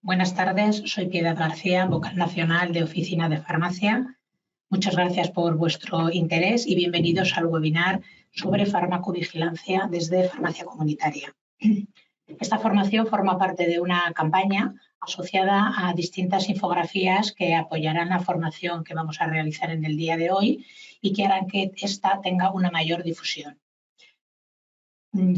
Buenas tardes, soy Piedad García, vocal nacional de Oficina de Farmacia. Muchas gracias por vuestro interés y bienvenidos al webinar sobre farmacovigilancia desde Farmacia Comunitaria. Esta formación forma parte de una campaña asociada a distintas infografías que apoyarán la formación que vamos a realizar en el día de hoy y que harán que esta tenga una mayor difusión.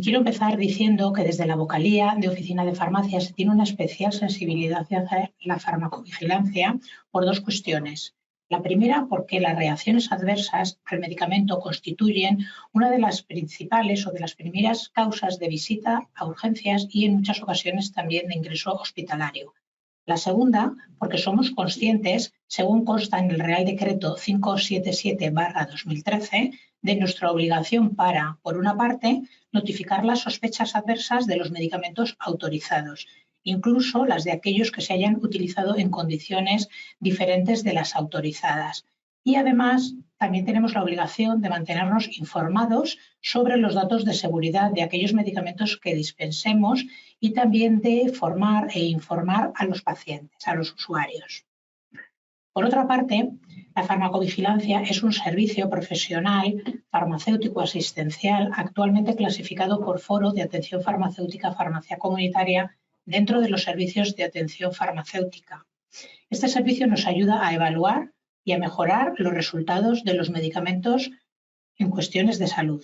Quiero empezar diciendo que desde la vocalía de Oficina de Farmacia se tiene una especial sensibilidad hacia la farmacovigilancia por dos cuestiones. La primera, porque las reacciones adversas al medicamento constituyen una de las principales o de las primeras causas de visita a urgencias y en muchas ocasiones también de ingreso hospitalario. La segunda, porque somos conscientes, según consta en el Real Decreto 577/2013, de nuestra obligación para, por una parte, notificar las sospechas adversas de los medicamentos autorizados, incluso las de aquellos que se hayan utilizado en condiciones diferentes de las autorizadas. Y además, también tenemos la obligación de mantenernos informados sobre los datos de seguridad de aquellos medicamentos que dispensemos y también de formar e informar a los pacientes, a los usuarios. Por otra parte, la farmacovigilancia es un servicio profesional farmacéutico asistencial actualmente clasificado por Foro de Atención Farmacéutica Farmacia Comunitaria dentro de los servicios de atención farmacéutica. Este servicio nos ayuda a evaluar y a mejorar los resultados de los medicamentos en cuestiones de salud.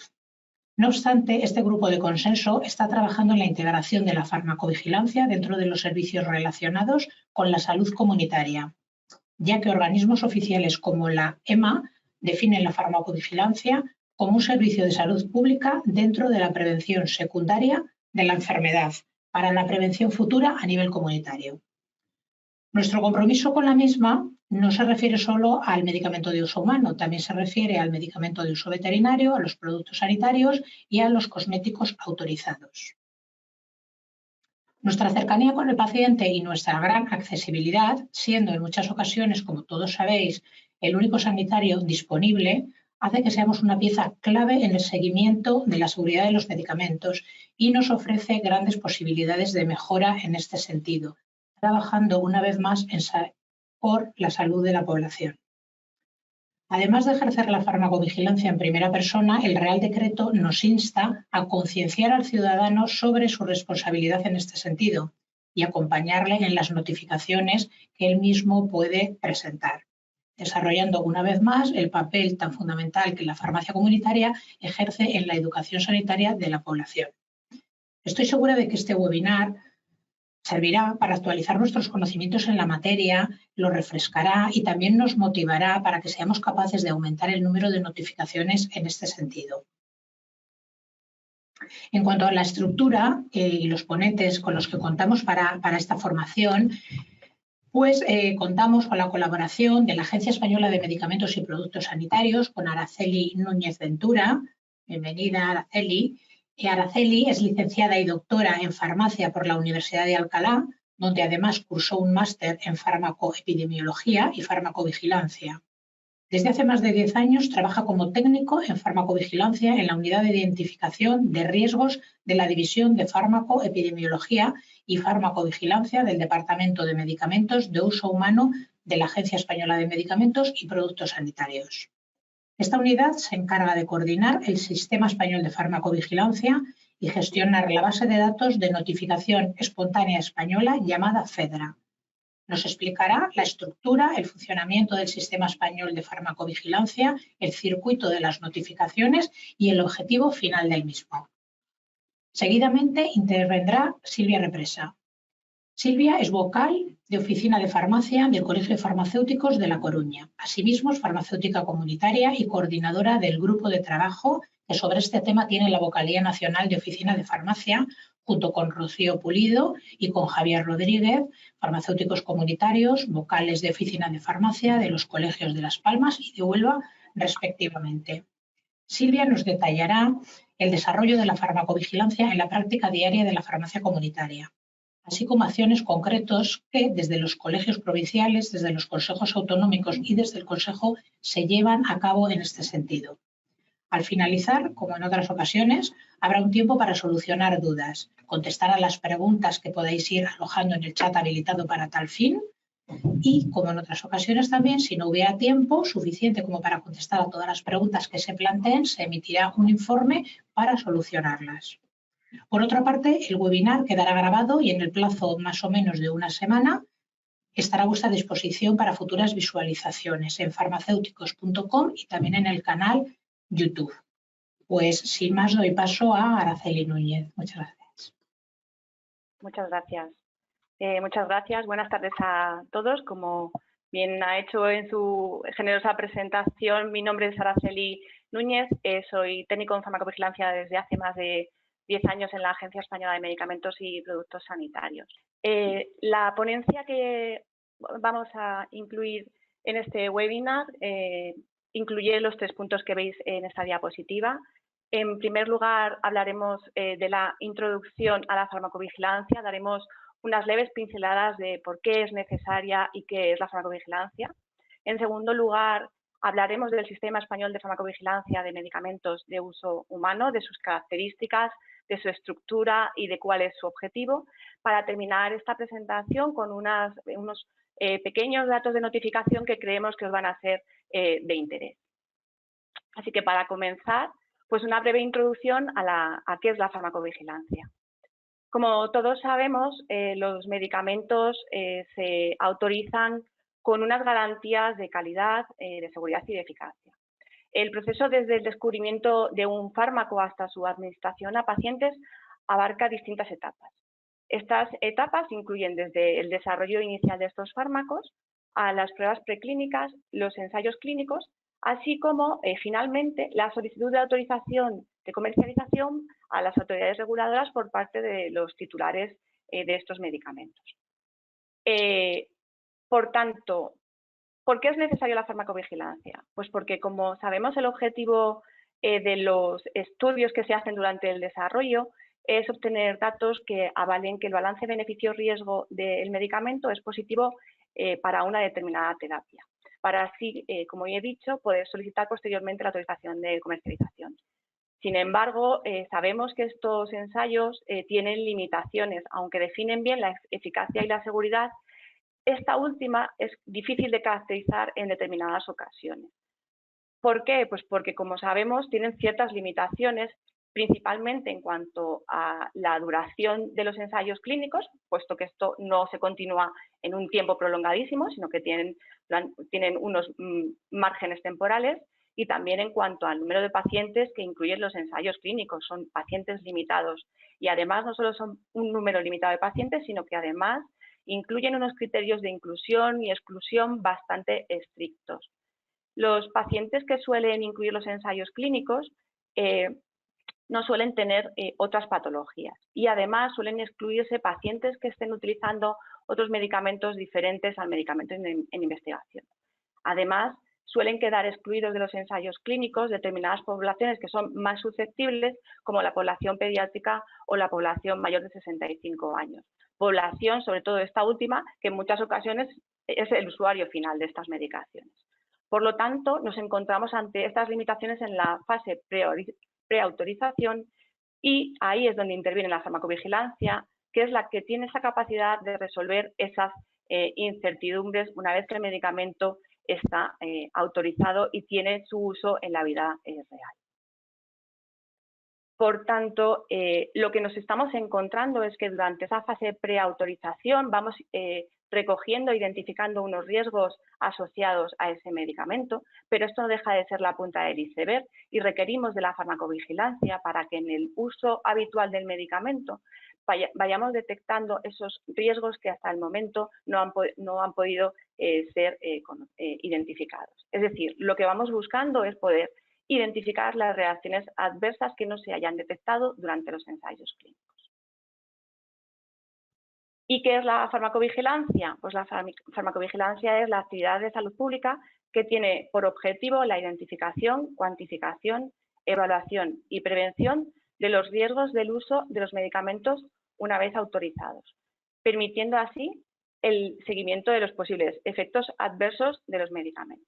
No obstante, este grupo de consenso está trabajando en la integración de la farmacovigilancia dentro de los servicios relacionados con la salud comunitaria, ya que organismos oficiales como la EMA definen la farmacovigilancia como un servicio de salud pública dentro de la prevención secundaria de la enfermedad para la prevención futura a nivel comunitario. Nuestro compromiso con la misma no se refiere solo al medicamento de uso humano, también se refiere al medicamento de uso veterinario, a los productos sanitarios y a los cosméticos autorizados. Nuestra cercanía con el paciente y nuestra gran accesibilidad, siendo en muchas ocasiones, como todos sabéis, el único sanitario disponible, hace que seamos una pieza clave en el seguimiento de la seguridad de los medicamentos y nos ofrece grandes posibilidades de mejora en este sentido, trabajando una vez más por la salud de la población. Además de ejercer la farmacovigilancia en primera persona, el Real Decreto nos insta a concienciar al ciudadano sobre su responsabilidad en este sentido y acompañarle en las notificaciones que él mismo puede presentar, desarrollando una vez más el papel tan fundamental que la farmacia comunitaria ejerce en la educación sanitaria de la población. Estoy segura de que este webinar servirá para actualizar nuestros conocimientos en la materia, lo refrescará y también nos motivará para que seamos capaces de aumentar el número de notificaciones en este sentido. En cuanto a la estructura y los ponentes con los que contamos para esta formación, pues contamos con la colaboración de la Agencia Española de Medicamentos y Productos Sanitarios, con Araceli Núñez Ventura. Bienvenida, Araceli. Araceli es licenciada y doctora en farmacia por la Universidad de Alcalá, donde además cursó un máster en farmacoepidemiología y farmacovigilancia. Desde hace más de 10 años trabaja como técnico en farmacovigilancia en la unidad de identificación de riesgos de la División de Farmacoepidemiología y Farmacovigilancia del Departamento de Medicamentos de Uso Humano de la Agencia Española de Medicamentos y Productos Sanitarios. Esta unidad se encarga de coordinar el Sistema Español de Farmacovigilancia y gestionar la base de datos de notificación espontánea española llamada FEDRA. Nos explicará la estructura, el funcionamiento del Sistema Español de Farmacovigilancia, el circuito de las notificaciones y el objetivo final del mismo. Seguidamente intervendrá Silvia Represa. Silvia es vocal de Oficina de Farmacia del Colegio de Farmacéuticos de La Coruña. Asimismo, es farmacéutica comunitaria y coordinadora del grupo de trabajo que sobre este tema tiene la Vocalía Nacional de Oficina de Farmacia, junto con Rocío Pulido y con Javier Rodríguez, farmacéuticos comunitarios, vocales de Oficina de Farmacia de los colegios de Las Palmas y de Huelva, respectivamente. Silvia nos detallará el desarrollo de la farmacovigilancia en la práctica diaria de la farmacia comunitaria, así como acciones concretos que desde los colegios provinciales, desde los consejos autonómicos y desde el Consejo se llevan a cabo en este sentido. Al finalizar, como en otras ocasiones, habrá un tiempo para solucionar dudas, contestar a las preguntas que podéis ir alojando en el chat habilitado para tal fin y, como en otras ocasiones también, si no hubiera tiempo suficiente como para contestar a todas las preguntas que se planteen, se emitirá un informe para solucionarlas. Por otra parte, el webinar quedará grabado y en el plazo más o menos de una semana estará a vuestra disposición para futuras visualizaciones en farmacéuticos.com y también en el canal YouTube. Pues sin más doy paso a Araceli Núñez. Muchas gracias. Muchas gracias. Muchas gracias. Buenas tardes a todos. Como bien ha hecho en su generosa presentación, mi nombre es Araceli Núñez. Soy técnico en farmacovigilancia desde hace más de 10 años en la Agencia Española de Medicamentos y Productos Sanitarios. La ponencia que vamos a incluir en este webinar incluye los 3 puntos que veis en esta diapositiva. En primer lugar, hablaremos de la introducción a la farmacovigilancia, daremos unas leves pinceladas de por qué es necesaria y qué es la farmacovigilancia. En segundo lugar, hablaremos del Sistema Español de Farmacovigilancia de Medicamentos de Uso Humano, de sus características, de su estructura y de cuál es su objetivo, para terminar esta presentación con unos pequeños datos de notificación que creemos que os van a ser de interés. Así que para comenzar, pues una breve introducción a qué es la farmacovigilancia. Como todos sabemos, los medicamentos se autorizan con unas garantías de calidad, de seguridad y de eficacia. El proceso desde el descubrimiento de un fármaco hasta su administración a pacientes abarca distintas etapas. Estas etapas incluyen desde el desarrollo inicial de estos fármacos a las pruebas preclínicas, los ensayos clínicos, así como, finalmente, la solicitud de autorización de comercialización a las autoridades reguladoras por parte de los titulares de estos medicamentos. Por tanto, ¿por qué es necesaria la farmacovigilancia? Pues porque, como sabemos, el objetivo de los estudios que se hacen durante el desarrollo es obtener datos que avalen que el balance beneficio-riesgo del medicamento es positivo para una determinada terapia, para así, como ya he dicho, poder solicitar posteriormente la autorización de comercialización. Sin embargo, sabemos que estos ensayos tienen limitaciones, aunque definen bien la eficacia y la seguridad. Esta última es difícil de caracterizar en determinadas ocasiones. ¿Por qué? Pues porque, como sabemos, tienen ciertas limitaciones, principalmente en cuanto a la duración de los ensayos clínicos, puesto que esto no se continúa en un tiempo prolongadísimo, sino que tienen unos márgenes temporales, y también en cuanto al número de pacientes que incluyen los ensayos clínicos. Son pacientes limitados y además no solo son un número limitado de pacientes, sino que además incluyen unos criterios de inclusión y exclusión bastante estrictos. Los pacientes que suelen incluir los ensayos clínicos no suelen tener otras patologías y además suelen excluirse pacientes que estén utilizando otros medicamentos diferentes al medicamento en investigación. Además, suelen quedar excluidos de los ensayos clínicos determinadas poblaciones que son más susceptibles, como la población pediátrica o la población mayor de 65 años. Población, sobre todo esta última, que en muchas ocasiones es el usuario final de estas medicaciones. Por lo tanto, nos encontramos ante estas limitaciones en la fase preautorización y ahí es donde interviene la farmacovigilancia, que es la que tiene esa capacidad de resolver esas incertidumbres una vez que el medicamento está autorizado y tiene su uso en la vida real. Por tanto, lo que nos estamos encontrando es que durante esa fase preautorización vamos recogiendo e identificando unos riesgos asociados a ese medicamento, pero esto no deja de ser la punta del iceberg y requerimos de la farmacovigilancia para que en el uso habitual del medicamento vayamos detectando esos riesgos que hasta el momento no han podido ser identificados. Es decir, lo que vamos buscando es poder identificar las reacciones adversas que no se hayan detectado durante los ensayos clínicos. ¿Y qué es la farmacovigilancia? Pues la farmacovigilancia es la actividad de salud pública que tiene por objetivo la identificación, cuantificación, evaluación y prevención de los riesgos del uso de los medicamentos una vez autorizados, permitiendo así el seguimiento de los posibles efectos adversos de los medicamentos.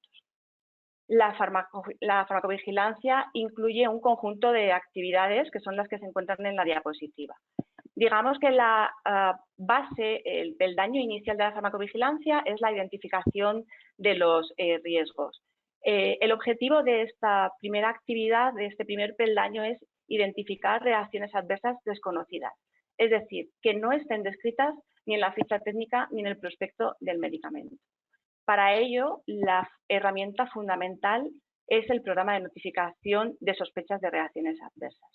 La farmacovigilancia incluye un conjunto de actividades que son las que se encuentran en la diapositiva. Digamos que la base del daño inicial de la farmacovigilancia es la identificación de los riesgos. El objetivo de esta primera actividad, de este primer peldaño, es identificar reacciones adversas desconocidas, es decir, que no estén descritas ni en la ficha técnica ni en el prospecto del medicamento. Para ello, la herramienta fundamental es el programa de notificación de sospechas de reacciones adversas.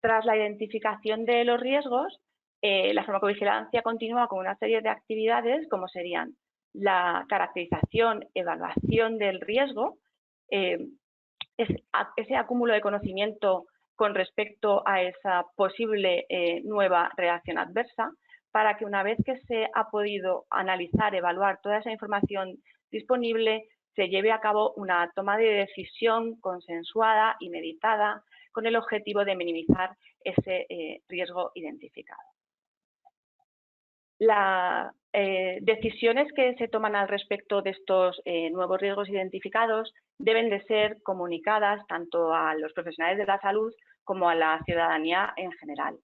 Tras la identificación de los riesgos, la farmacovigilancia continúa con una serie de actividades como serían la caracterización, evaluación del riesgo, ese acúmulo de conocimiento con respecto a esa posible nueva reacción adversa, para que una vez que se ha podido analizar, evaluar toda esa información disponible, se lleve a cabo una toma de decisión consensuada y meditada con el objetivo de minimizar ese riesgo identificado. Las decisiones que se toman al respecto de estos nuevos riesgos identificados deben de ser comunicadas tanto a los profesionales de la salud como a la ciudadanía en general.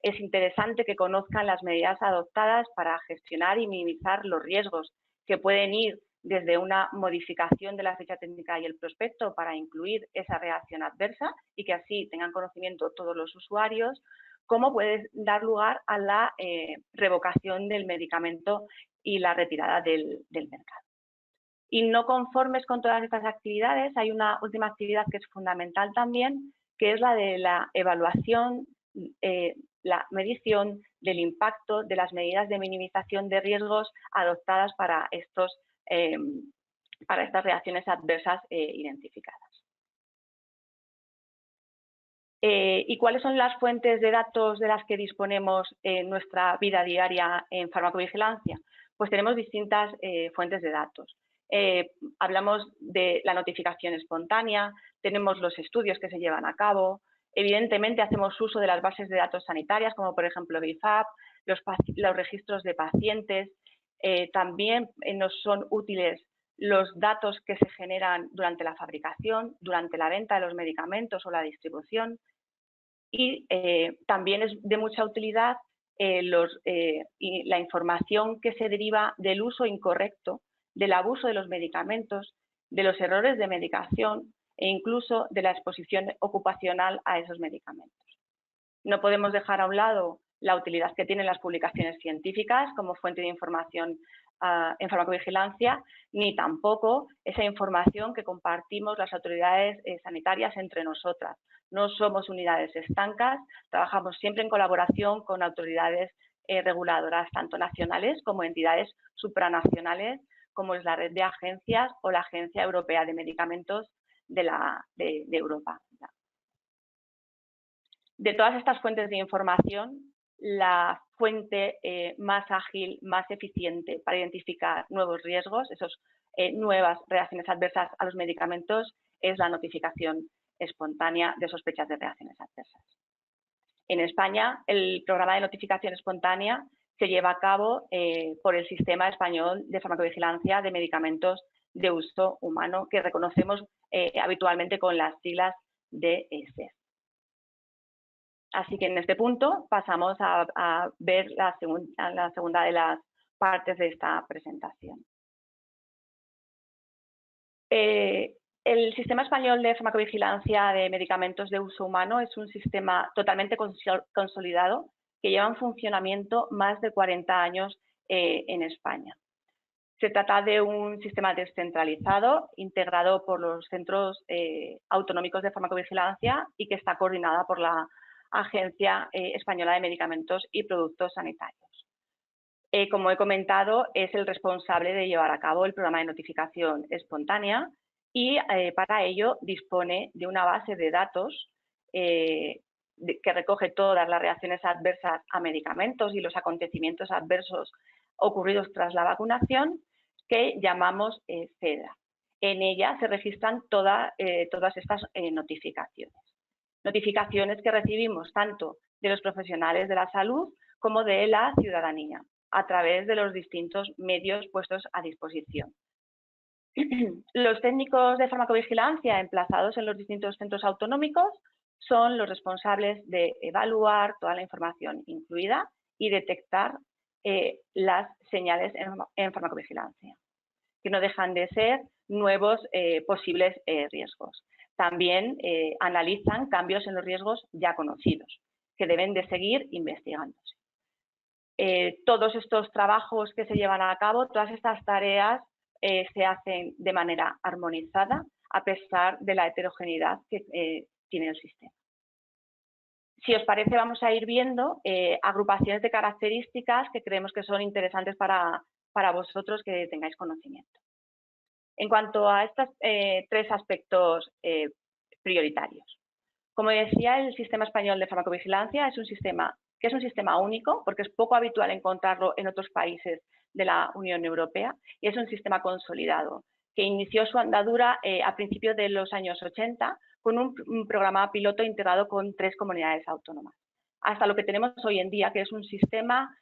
Es interesante que conozcan las medidas adoptadas para gestionar y minimizar los riesgos, que pueden ir desde una modificación de la ficha técnica y el prospecto para incluir esa reacción adversa y que así tengan conocimiento todos los usuarios, como puede dar lugar a la revocación del medicamento y la retirada del mercado. Y no conformes con todas estas actividades, hay una última actividad que es fundamental también, que es la de la evaluación, la medición del impacto de las medidas de minimización de riesgos adoptadas para estas reacciones adversas identificadas. ¿Y cuáles son las fuentes de datos de las que disponemos en nuestra vida diaria en farmacovigilancia? Pues tenemos distintas fuentes de datos. Hablamos de la notificación espontánea, tenemos los estudios que se llevan a cabo, evidentemente hacemos uso de las bases de datos sanitarias, como por ejemplo BIFAP, los registros de pacientes, también nos son útiles los datos que se generan durante la fabricación, durante la venta de los medicamentos o la distribución, y también es de mucha utilidad la información que se deriva del uso incorrecto, del abuso de los medicamentos, de los errores de medicación e incluso de la exposición ocupacional a esos medicamentos. No podemos dejar a un lado la utilidad que tienen las publicaciones científicas como fuente de información en farmacovigilancia, ni tampoco esa información que compartimos las autoridades sanitarias entre nosotras. No somos unidades estancas, trabajamos siempre en colaboración con autoridades reguladoras, tanto nacionales como entidades supranacionales, como es la red de agencias o la Agencia Europea de Medicamentos de Europa. De todas estas fuentes de información, la fuente más ágil, más eficiente para identificar nuevos riesgos, esas nuevas reacciones adversas a los medicamentos, es la notificación espontánea de sospechas de reacciones adversas. En España, el programa de notificación espontánea se lleva a cabo por el Sistema Español de Farmacovigilancia de Medicamentos de Uso Humano, que reconocemos habitualmente con las siglas de SES. Así que en este punto pasamos a ver la segunda de las partes de esta presentación. El Sistema Español de Farmacovigilancia de Medicamentos de Uso Humano es un sistema totalmente consolidado que lleva en funcionamiento más de 40 años en España. Se trata de un sistema descentralizado, integrado por los centros autonómicos de farmacovigilancia y que está coordinada por la Agencia Española de Medicamentos y Productos Sanitarios. Como he comentado, es el responsable de llevar a cabo el programa de notificación espontánea y para ello dispone de una base de datos que recoge todas las reacciones adversas a medicamentos y los acontecimientos adversos ocurridos tras la vacunación, que llamamos CEDA. En ella se registran todas estas notificaciones. Notificaciones que recibimos tanto de los profesionales de la salud como de la ciudadanía, a través de los distintos medios puestos a disposición. Los técnicos de farmacovigilancia emplazados en los distintos centros autonómicos son los responsables de evaluar toda la información incluida y detectar las señales en farmacovigilancia, que no dejan de ser nuevos posibles riesgos. También analizan cambios en los riesgos ya conocidos, que deben de seguir investigándose. Todos estos trabajos que se llevan a cabo, todas estas tareas se hacen de manera armonizada a pesar de la heterogeneidad que tiene el sistema. Si os parece, vamos a ir viendo agrupaciones de características que creemos que son interesantes para vosotros que tengáis conocimiento. En cuanto a estos tres aspectos prioritarios. Como decía, el Sistema Español de Farmacovigilancia es un sistema único, porque es poco habitual encontrarlo en otros países de la Unión Europea, y es un sistema consolidado, que inició su andadura a principios de los años 80 con un programa piloto integrado con 3 comunidades autónomas, hasta lo que tenemos hoy en día, que es un sistema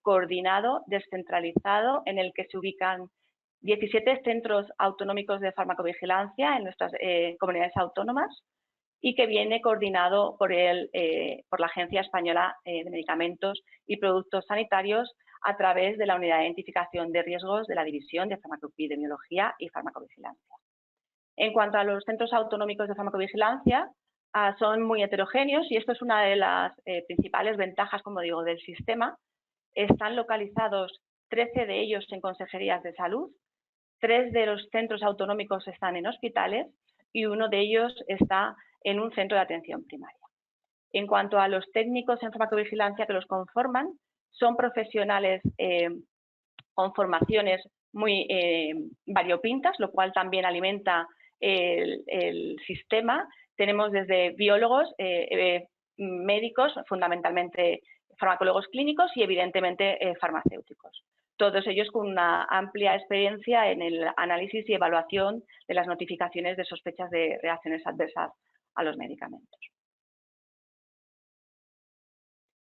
coordinado, descentralizado, en el que se ubican 17 centros autonómicos de farmacovigilancia en nuestras comunidades autónomas, y que viene coordinado por la Agencia Española de Medicamentos y Productos Sanitarios a través de la Unidad de Identificación de Riesgos de la División de Farmacoepidemiología y Farmacovigilancia. En cuanto a los centros autonómicos de farmacovigilancia, son muy heterogéneos y esto es una de las principales ventajas, como digo, del sistema. Están localizados 13 de ellos en consejerías de salud, 3 de los centros autonómicos están en hospitales y 1 de ellos está en un centro de atención primaria. En cuanto a los técnicos en farmacovigilancia que los conforman, son profesionales con formaciones muy variopintas, lo cual también alimenta el sistema. Tenemos desde biólogos, médicos, fundamentalmente farmacólogos clínicos y evidentemente farmacéuticos. Todos ellos con una amplia experiencia en el análisis y evaluación de las notificaciones de sospechas de reacciones adversas a los medicamentos.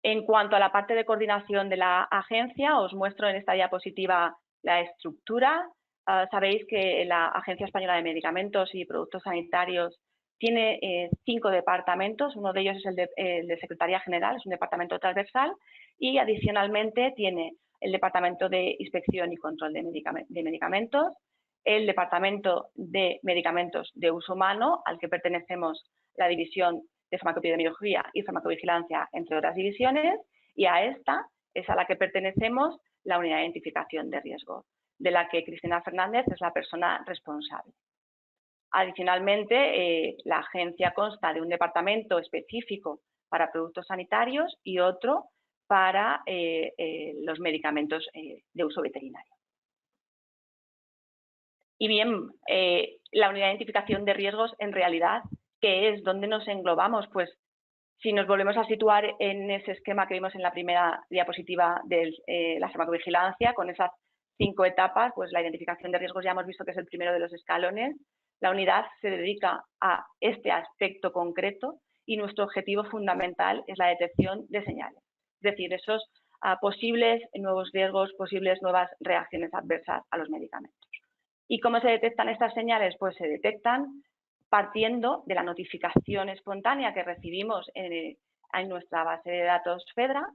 En cuanto a la parte de coordinación de la agencia, os muestro en esta diapositiva la estructura. Sabéis que la Agencia Española de Medicamentos y Productos Sanitarios tiene 5 departamentos, uno de ellos es el de Secretaría General, es un departamento transversal, y adicionalmente tiene el Departamento de Inspección y Control de Medicamentos, el Departamento de Medicamentos de Uso Humano, al que pertenecemos la División de Farmacoepidemiología y Farmacovigilancia, entre otras divisiones, y a esta es a la que pertenecemos la Unidad de Identificación de Riesgo, de la que Cristina Fernández es la persona responsable. Adicionalmente, la agencia consta de un departamento específico para productos sanitarios y otro para los medicamentos de uso veterinario. Y bien, la Unidad de Identificación de Riesgos, en realidad, ¿qué es? ¿Dónde nos englobamos? Pues si nos volvemos a situar en ese esquema que vimos en la primera diapositiva de la farmacovigilancia, con esas 5 etapas, pues la identificación de riesgos ya hemos visto que es el primero de los escalones. La unidad se dedica a este aspecto concreto y nuestro objetivo fundamental es la detección de señales, es decir, esos posibles nuevos riesgos, posibles nuevas reacciones adversas a los medicamentos. ¿Y cómo se detectan estas señales? Pues se detectan partiendo de la notificación espontánea que recibimos en nuestra base de datos FEDRA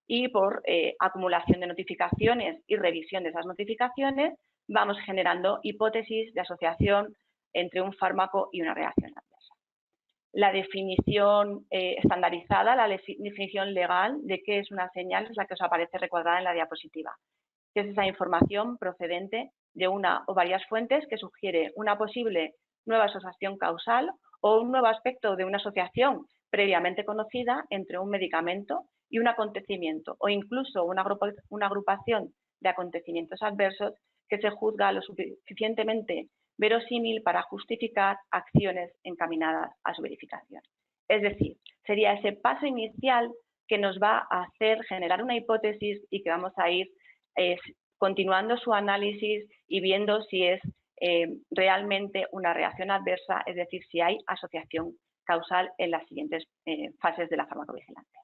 y por acumulación de notificaciones y revisión de esas notificaciones vamos generando hipótesis de asociación entre un fármaco y una reacción adversa. La definición estandarizada, la definición legal de qué es una señal es la que os aparece recuadrada en la diapositiva, que es esa información procedente de una o varias fuentes que sugiere una posible nueva asociación causal o un nuevo aspecto de una asociación previamente conocida entre un medicamento y un acontecimiento o incluso una agrupación de acontecimientos adversos que se juzga lo suficientemente verosímil para justificar acciones encaminadas a su verificación. Es decir, sería ese paso inicial que nos va a hacer generar una hipótesis y que vamos a ir continuando su análisis y viendo si es realmente una reacción adversa, es decir, si hay asociación causal en las siguientes fases de la farmacovigilancia.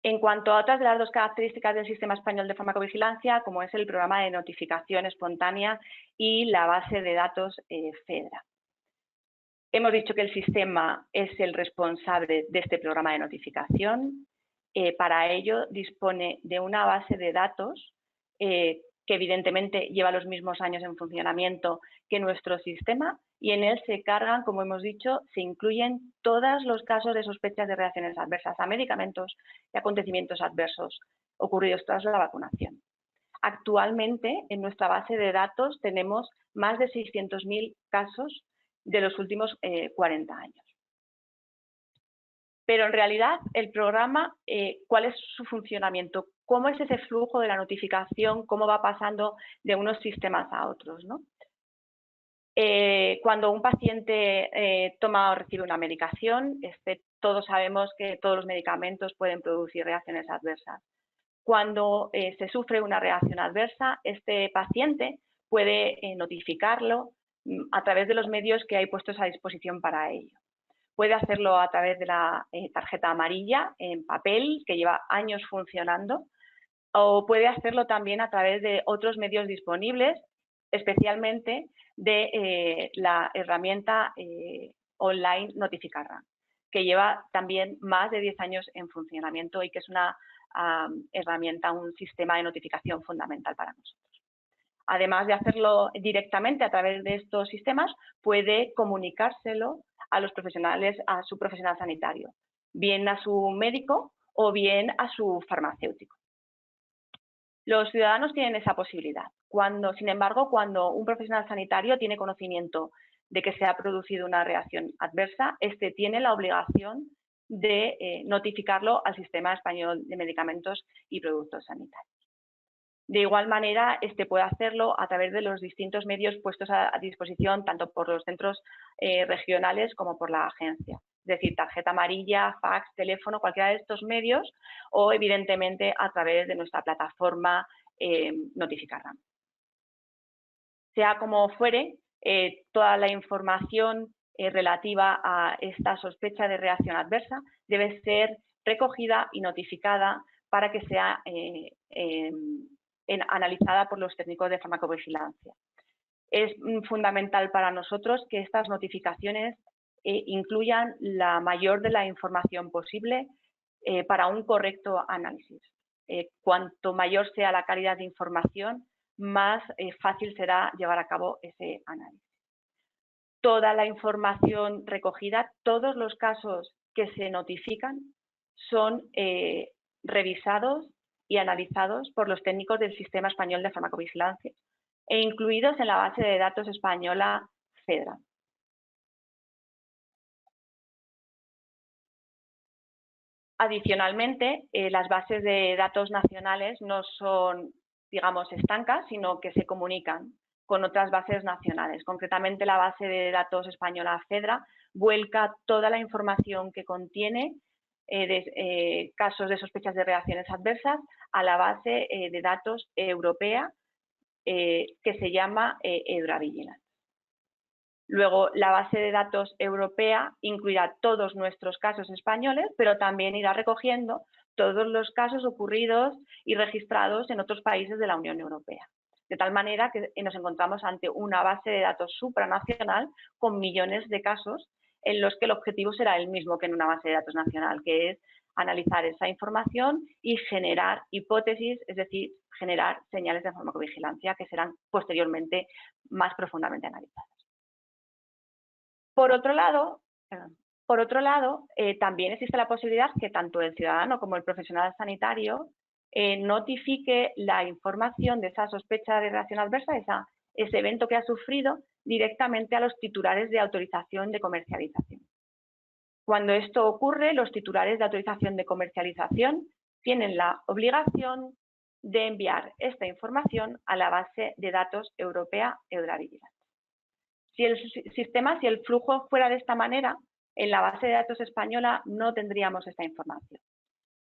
En cuanto a otras de las dos características del Sistema Español de Farmacovigilancia, como es el programa de notificación espontánea y la base de datos FEDRA. Hemos dicho que el sistema es el responsable de este programa de notificación. Para ello dispone de una base de datos que evidentemente lleva los mismos años en funcionamiento que nuestro sistema, y en él se cargan, como hemos dicho, se incluyen todos los casos de sospechas de reacciones adversas a medicamentos y acontecimientos adversos ocurridos tras la vacunación. Actualmente, en nuestra base de datos tenemos más de 600.000 casos de los últimos 40 años. Pero en realidad, el programa, ¿cuál es su funcionamiento? ¿Cómo es ese flujo de la notificación? ¿Cómo va pasando de unos sistemas a otros, ¿no? Cuando un paciente toma o recibe una medicación, todos sabemos que todos los medicamentos pueden producir reacciones adversas. Cuando se sufre una reacción adversa, este paciente puede notificarlo a través de los medios que hay puestos a disposición para ello. Puede hacerlo a través de la tarjeta amarilla en papel, que lleva años funcionando, o puede hacerlo también a través de otros medios disponibles, especialmente de la herramienta online Notificarra, que lleva también más de 10 años en funcionamiento y que es una herramienta, un sistema de notificación fundamental para nosotros. Además de hacerlo directamente a través de estos sistemas, puede comunicárselo a los profesionales, a su profesional sanitario, bien a su médico o bien a su farmacéutico. Los ciudadanos tienen esa posibilidad. Sin embargo, cuando un profesional sanitario tiene conocimiento de que se ha producido una reacción adversa, este tiene la obligación de notificarlo al Sistema Español de Medicamentos y Productos Sanitarios. De igual manera, puede hacerlo a través de los distintos medios puestos a disposición tanto por los centros regionales como por la agencia. Es decir, tarjeta amarilla, fax, teléfono, cualquiera de estos medios, o evidentemente a través de nuestra plataforma Notificarra. Sea como fuere, toda la información relativa a esta sospecha de reacción adversa debe ser recogida y notificada para que sea analizada por los técnicos de farmacovigilancia. Es fundamental para nosotros que estas notificaciones incluyan la mayor de la información posible para un correcto análisis. Cuanto mayor sea la calidad de información, más fácil será llevar a cabo ese análisis. Toda la información recogida, todos los casos que se notifican son revisados y analizados por los técnicos del Sistema Español de Farmacovigilancia e incluidos en la base de datos española FEDRA. Adicionalmente, las bases de datos nacionales no son, digamos, estancas, sino que se comunican con otras bases nacionales. Concretamente, la base de datos española FEDRA vuelca toda la información que contiene casos de sospechas de reacciones adversas a la base de datos europea que se llama EudraVigilance. Luego, la base de datos europea incluirá todos nuestros casos españoles, pero también irá recogiendo todos los casos ocurridos y registrados en otros países de la Unión Europea. De tal manera que nos encontramos ante una base de datos supranacional con millones de casos en los que el objetivo será el mismo que en una base de datos nacional, que es analizar esa información y generar hipótesis, es decir, generar señales de farmacovigilancia que serán posteriormente más profundamente analizadas. Por otro lado, también existe la posibilidad que tanto el ciudadano como el profesional sanitario notifique la información de esa sospecha de reacción adversa, ese evento que ha sufrido, directamente a los titulares de autorización de comercialización. Cuando esto ocurre, los titulares de autorización de comercialización tienen la obligación de enviar esta información a la base de datos europea EudraVigilance. Si el flujo fuera de esta manera, en la base de datos española no tendríamos esta información.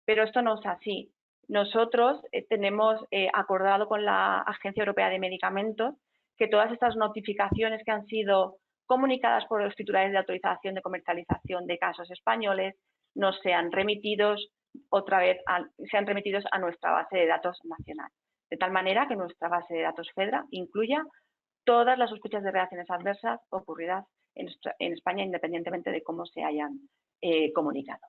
Pero esto no es así. Nosotros tenemos acordado con la Agencia Europea de Medicamentos que todas estas notificaciones que han sido comunicadas por los titulares de autorización de comercialización de casos españoles nos sean remitidos otra vez sean remitidos a nuestra base de datos nacional. De tal manera que nuestra base de datos FEDRA incluya todas las sospechas de reacciones adversas ocurridas en España, independientemente de cómo se hayan comunicado.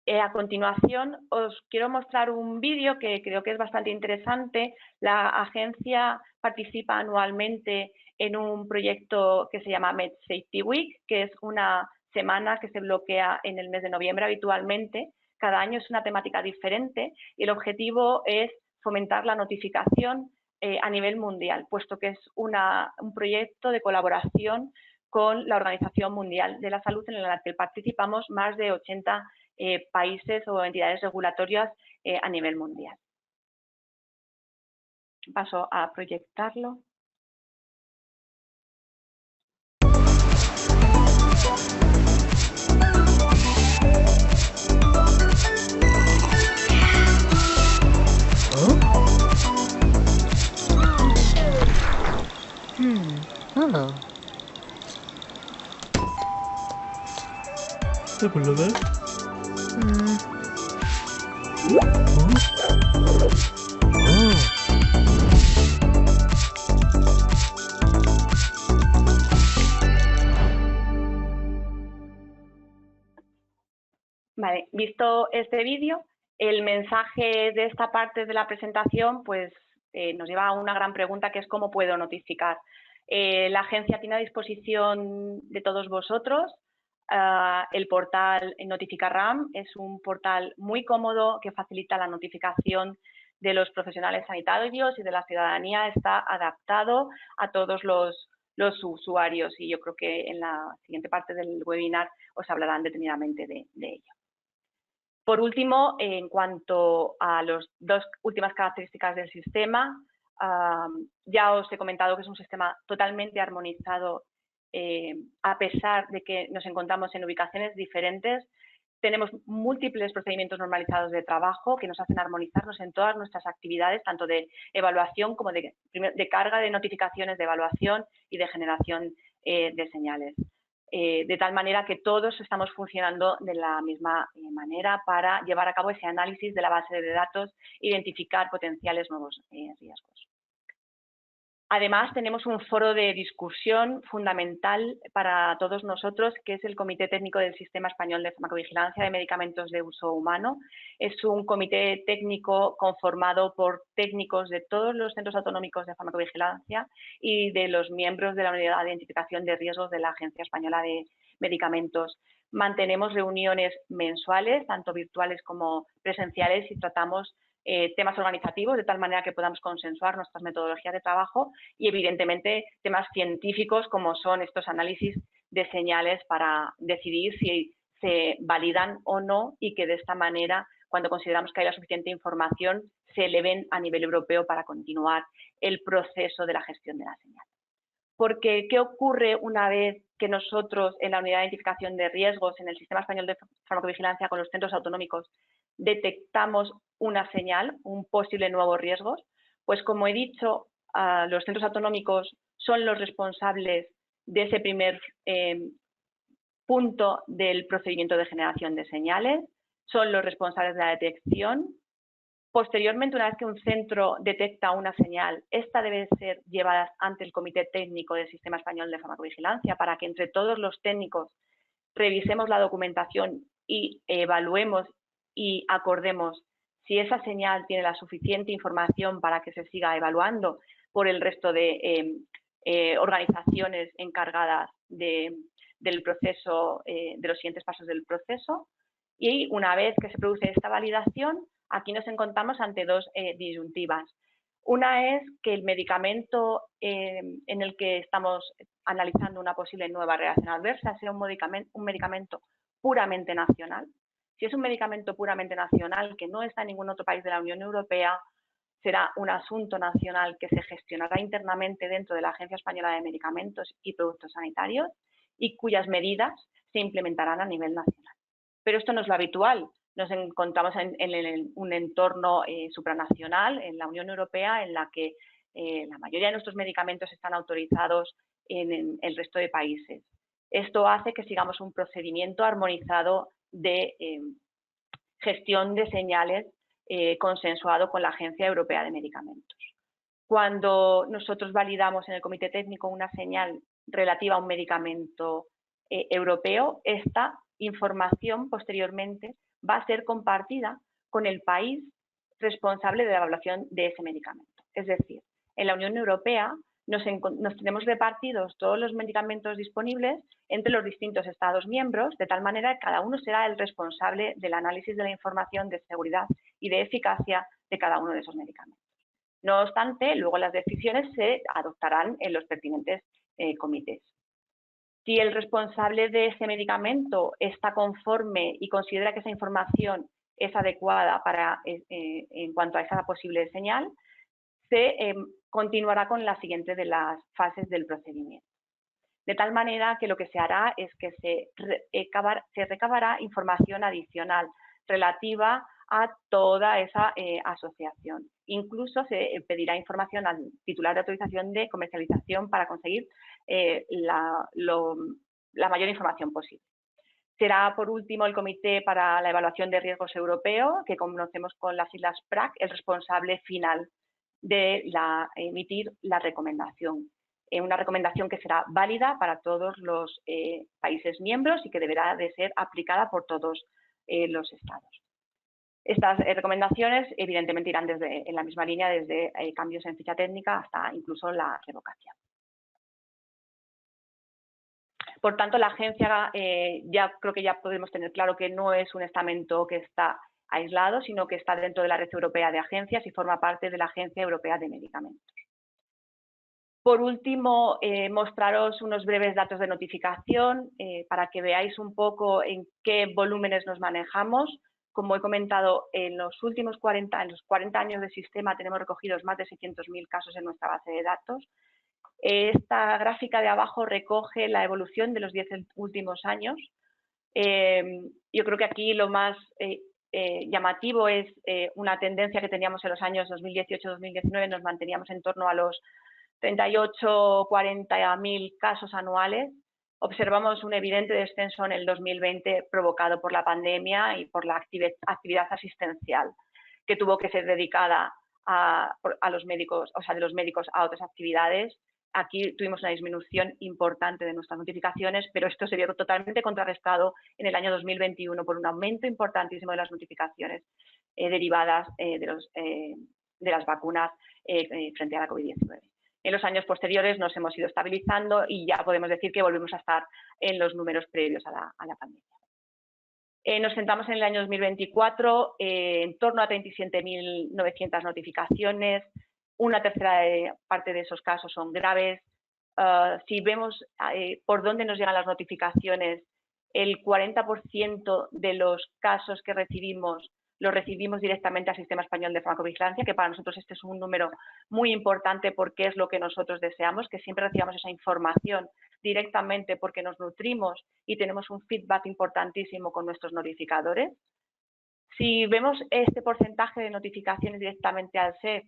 A continuación, os quiero mostrar un vídeo que creo que es bastante interesante. La agencia participa anualmente en un proyecto que se llama Med Safety Week, que es una semana que se bloquea en el mes de noviembre habitualmente. Cada año es una temática diferente y el objetivo es fomentar la notificación a nivel mundial, puesto que es un proyecto de colaboración con la Organización Mundial de la Salud, en la que participamos más de 80 países o entidades regulatorias a nivel mundial. Paso a proyectarlo. Vale, visto este vídeo, el mensaje de esta parte de la presentación pues, nos lleva a una gran pregunta, que es ¿cómo puedo notificar? La agencia tiene a disposición de todos vosotros el portal Notificar-RAM. Es un portal muy cómodo que facilita la notificación de los profesionales sanitarios y de la ciudadanía. Está adaptado a todos los usuarios y yo creo que en la siguiente parte del webinar os hablarán detenidamente de ello. Por último, en cuanto a las dos últimas características del sistema, ya os he comentado que es un sistema totalmente armonizado, a pesar de que nos encontramos en ubicaciones diferentes. Tenemos múltiples procedimientos normalizados de trabajo que nos hacen armonizarnos en todas nuestras actividades, tanto de evaluación como de carga de notificaciones de evaluación y de generación de señales. De tal manera que todos estamos funcionando de la misma manera para llevar a cabo ese análisis de la base de datos e identificar potenciales nuevos riesgos. Además, tenemos un foro de discusión fundamental para todos nosotros, que es el Comité Técnico del Sistema Español de Farmacovigilancia de Medicamentos de Uso Humano. Es un comité técnico conformado por técnicos de todos los centros autonómicos de farmacovigilancia y de los miembros de la Unidad de Identificación de Riesgos de la Agencia Española de Medicamentos. Mantenemos reuniones mensuales, tanto virtuales como presenciales, y tratamos temas organizativos, de tal manera que podamos consensuar nuestras metodologías de trabajo y, evidentemente, temas científicos como son estos análisis de señales para decidir si se validan o no, y que de esta manera, cuando consideramos que hay la suficiente información, se eleven a nivel europeo para continuar el proceso de la gestión de la señal. Porque, ¿qué ocurre una vez que nosotros, en la Unidad de Identificación de Riesgos, en el Sistema Español de Farmacovigilancia, con los centros autonómicos, detectamos una señal, un posible nuevo riesgo? Pues, como he dicho, los centros autonómicos son los responsables de ese primer punto del procedimiento de generación de señales, son los responsables de la detección. Posteriormente, una vez que un centro detecta una señal, esta debe ser llevada ante el Comité Técnico del Sistema Español de Farmacovigilancia para que entre todos los técnicos revisemos la documentación y evaluemos y acordemos si esa señal tiene la suficiente información para que se siga evaluando por el resto de organizaciones encargadas del proceso, de los siguientes pasos del proceso. Y una vez que se produce esta validación, aquí nos encontramos ante dos disyuntivas. Una es que el medicamento en el que estamos analizando una posible nueva reacción adversa sea un medicamento puramente nacional. Si es un medicamento puramente nacional que no está en ningún otro país de la Unión Europea, será un asunto nacional que se gestionará internamente dentro de la Agencia Española de Medicamentos y Productos Sanitarios y cuyas medidas se implementarán a nivel nacional. Pero esto no es lo habitual. Nos encontramos en un entorno supranacional, en la Unión Europea, en la que la mayoría de nuestros medicamentos están autorizados en el resto de países. Esto hace que sigamos un procedimiento armonizado de gestión de señales consensuado con la Agencia Europea de Medicamentos. Cuando nosotros validamos en el comité técnico una señal relativa a un medicamento europeo, esta información posteriormente va a ser compartida con el país responsable de la evaluación de ese medicamento. Es decir, en la Unión Europea nos tenemos repartidos todos los medicamentos disponibles entre los distintos Estados miembros, de tal manera que cada uno será el responsable del análisis de la información de seguridad y de eficacia de cada uno de esos medicamentos. No obstante, luego las decisiones se adoptarán en los pertinentes comités. Si el responsable de ese medicamento está conforme y considera que esa información es adecuada en cuanto a esa posible señal, se continuará con la siguiente de las fases del procedimiento. De tal manera que lo que se hará es que se recabará información adicional relativa a toda esa asociación. Incluso se pedirá información al titular de autorización de comercialización para conseguir la mayor información posible. Será, por último, el Comité para la Evaluación de Riesgos Europeo, que conocemos con las siglas PRAC, el responsable final de emitir la recomendación. Una recomendación que será válida para todos los países miembros y que deberá de ser aplicada por todos los estados. Estas recomendaciones evidentemente irán en la misma línea desde cambios en ficha técnica hasta incluso la revocación. Por tanto, la agencia ya creo que ya podemos tener claro que no es un estamento que está aislado, sino que está dentro de la red europea de agencias y forma parte de la Agencia Europea de Medicamentos. Por último, mostraros unos breves datos de notificación para que veáis un poco en qué volúmenes nos manejamos. Como he comentado, en los 40 años de sistema tenemos recogidos más de 600.000 casos en nuestra base de datos. Esta gráfica de abajo recoge la evolución de los 10 últimos años. Yo creo que aquí lo más llamativo es una tendencia que teníamos en los años 2018-2019, nos manteníamos en torno a los 38-40.000 casos anuales. Observamos un evidente descenso en el 2020 provocado por la pandemia y por la actividad asistencial que tuvo que ser dedicada a los médicos, o sea, de los médicos a otras actividades. Aquí tuvimos una disminución importante de nuestras notificaciones, pero esto se vio totalmente contrarrestado en el año 2021 por un aumento importantísimo de las notificaciones derivadas de las vacunas frente a la COVID-19. En los años posteriores nos hemos ido estabilizando y ya podemos decir que volvemos a estar en los números previos a la pandemia. Nos centramos en el año 2024 en torno a 37.900 notificaciones. Una tercera parte de esos casos son graves. Si vemos por dónde nos llegan las notificaciones, el 40% de los casos que recibimos los recibimos directamente al Sistema Español de Farmacovigilancia, que para nosotros este es un número muy importante porque es lo que nosotros deseamos, que siempre recibamos esa información directamente porque nos nutrimos y tenemos un feedback importantísimo con nuestros notificadores. Si vemos este porcentaje de notificaciones directamente al SEP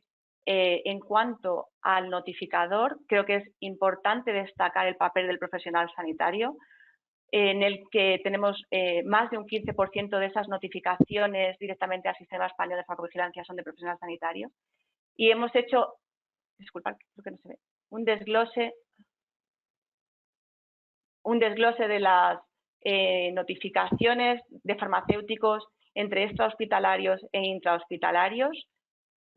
en cuanto al notificador, creo que es importante destacar el papel del profesional sanitario, en el que tenemos más de un 15% de esas notificaciones directamente al Sistema Español de Farmacovigilancia son de profesional sanitario. Y hemos hecho, disculpad, creo que no se ve, un desglose de las notificaciones de farmacéuticos entre extrahospitalarios e intrahospitalarios.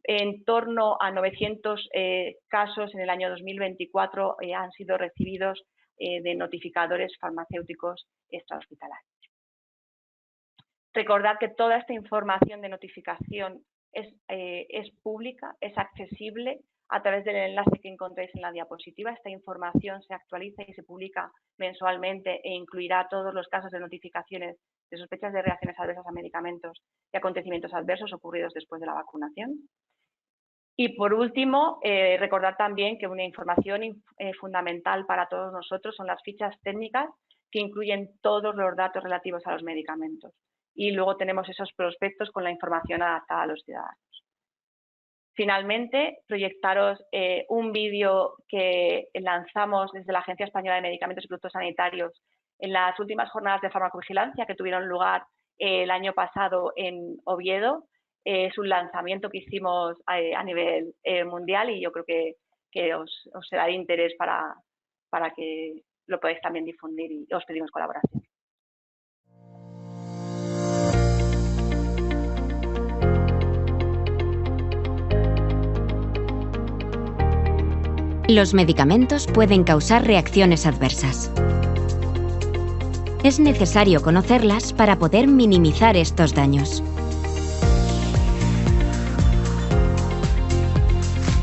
En torno a 900 casos en el año 2024 han sido recibidos de notificadores farmacéuticos extrahospitalarios. Recordad que toda esta información de notificación es pública, es accesible a través del enlace que encontréis en la diapositiva. Esta información se actualiza y se publica mensualmente e incluirá todos los casos de notificaciones de sospechas de reacciones adversas a medicamentos y acontecimientos adversos ocurridos después de la vacunación. Y por último, recordar también que una información fundamental para todos nosotros son las fichas técnicas que incluyen todos los datos relativos a los medicamentos. Y luego tenemos esos prospectos con la información adaptada a los ciudadanos. Finalmente, proyectaros un vídeo que lanzamos desde la Agencia Española de Medicamentos y Productos Sanitarios en las últimas jornadas de farmacovigilancia que tuvieron lugar el año pasado en Oviedo. Es un lanzamiento que hicimos a nivel mundial y yo creo que os será de interés para que lo podáis también difundir y os pedimos colaboración. Los medicamentos pueden causar reacciones adversas. Es necesario conocerlas para poder minimizar estos daños.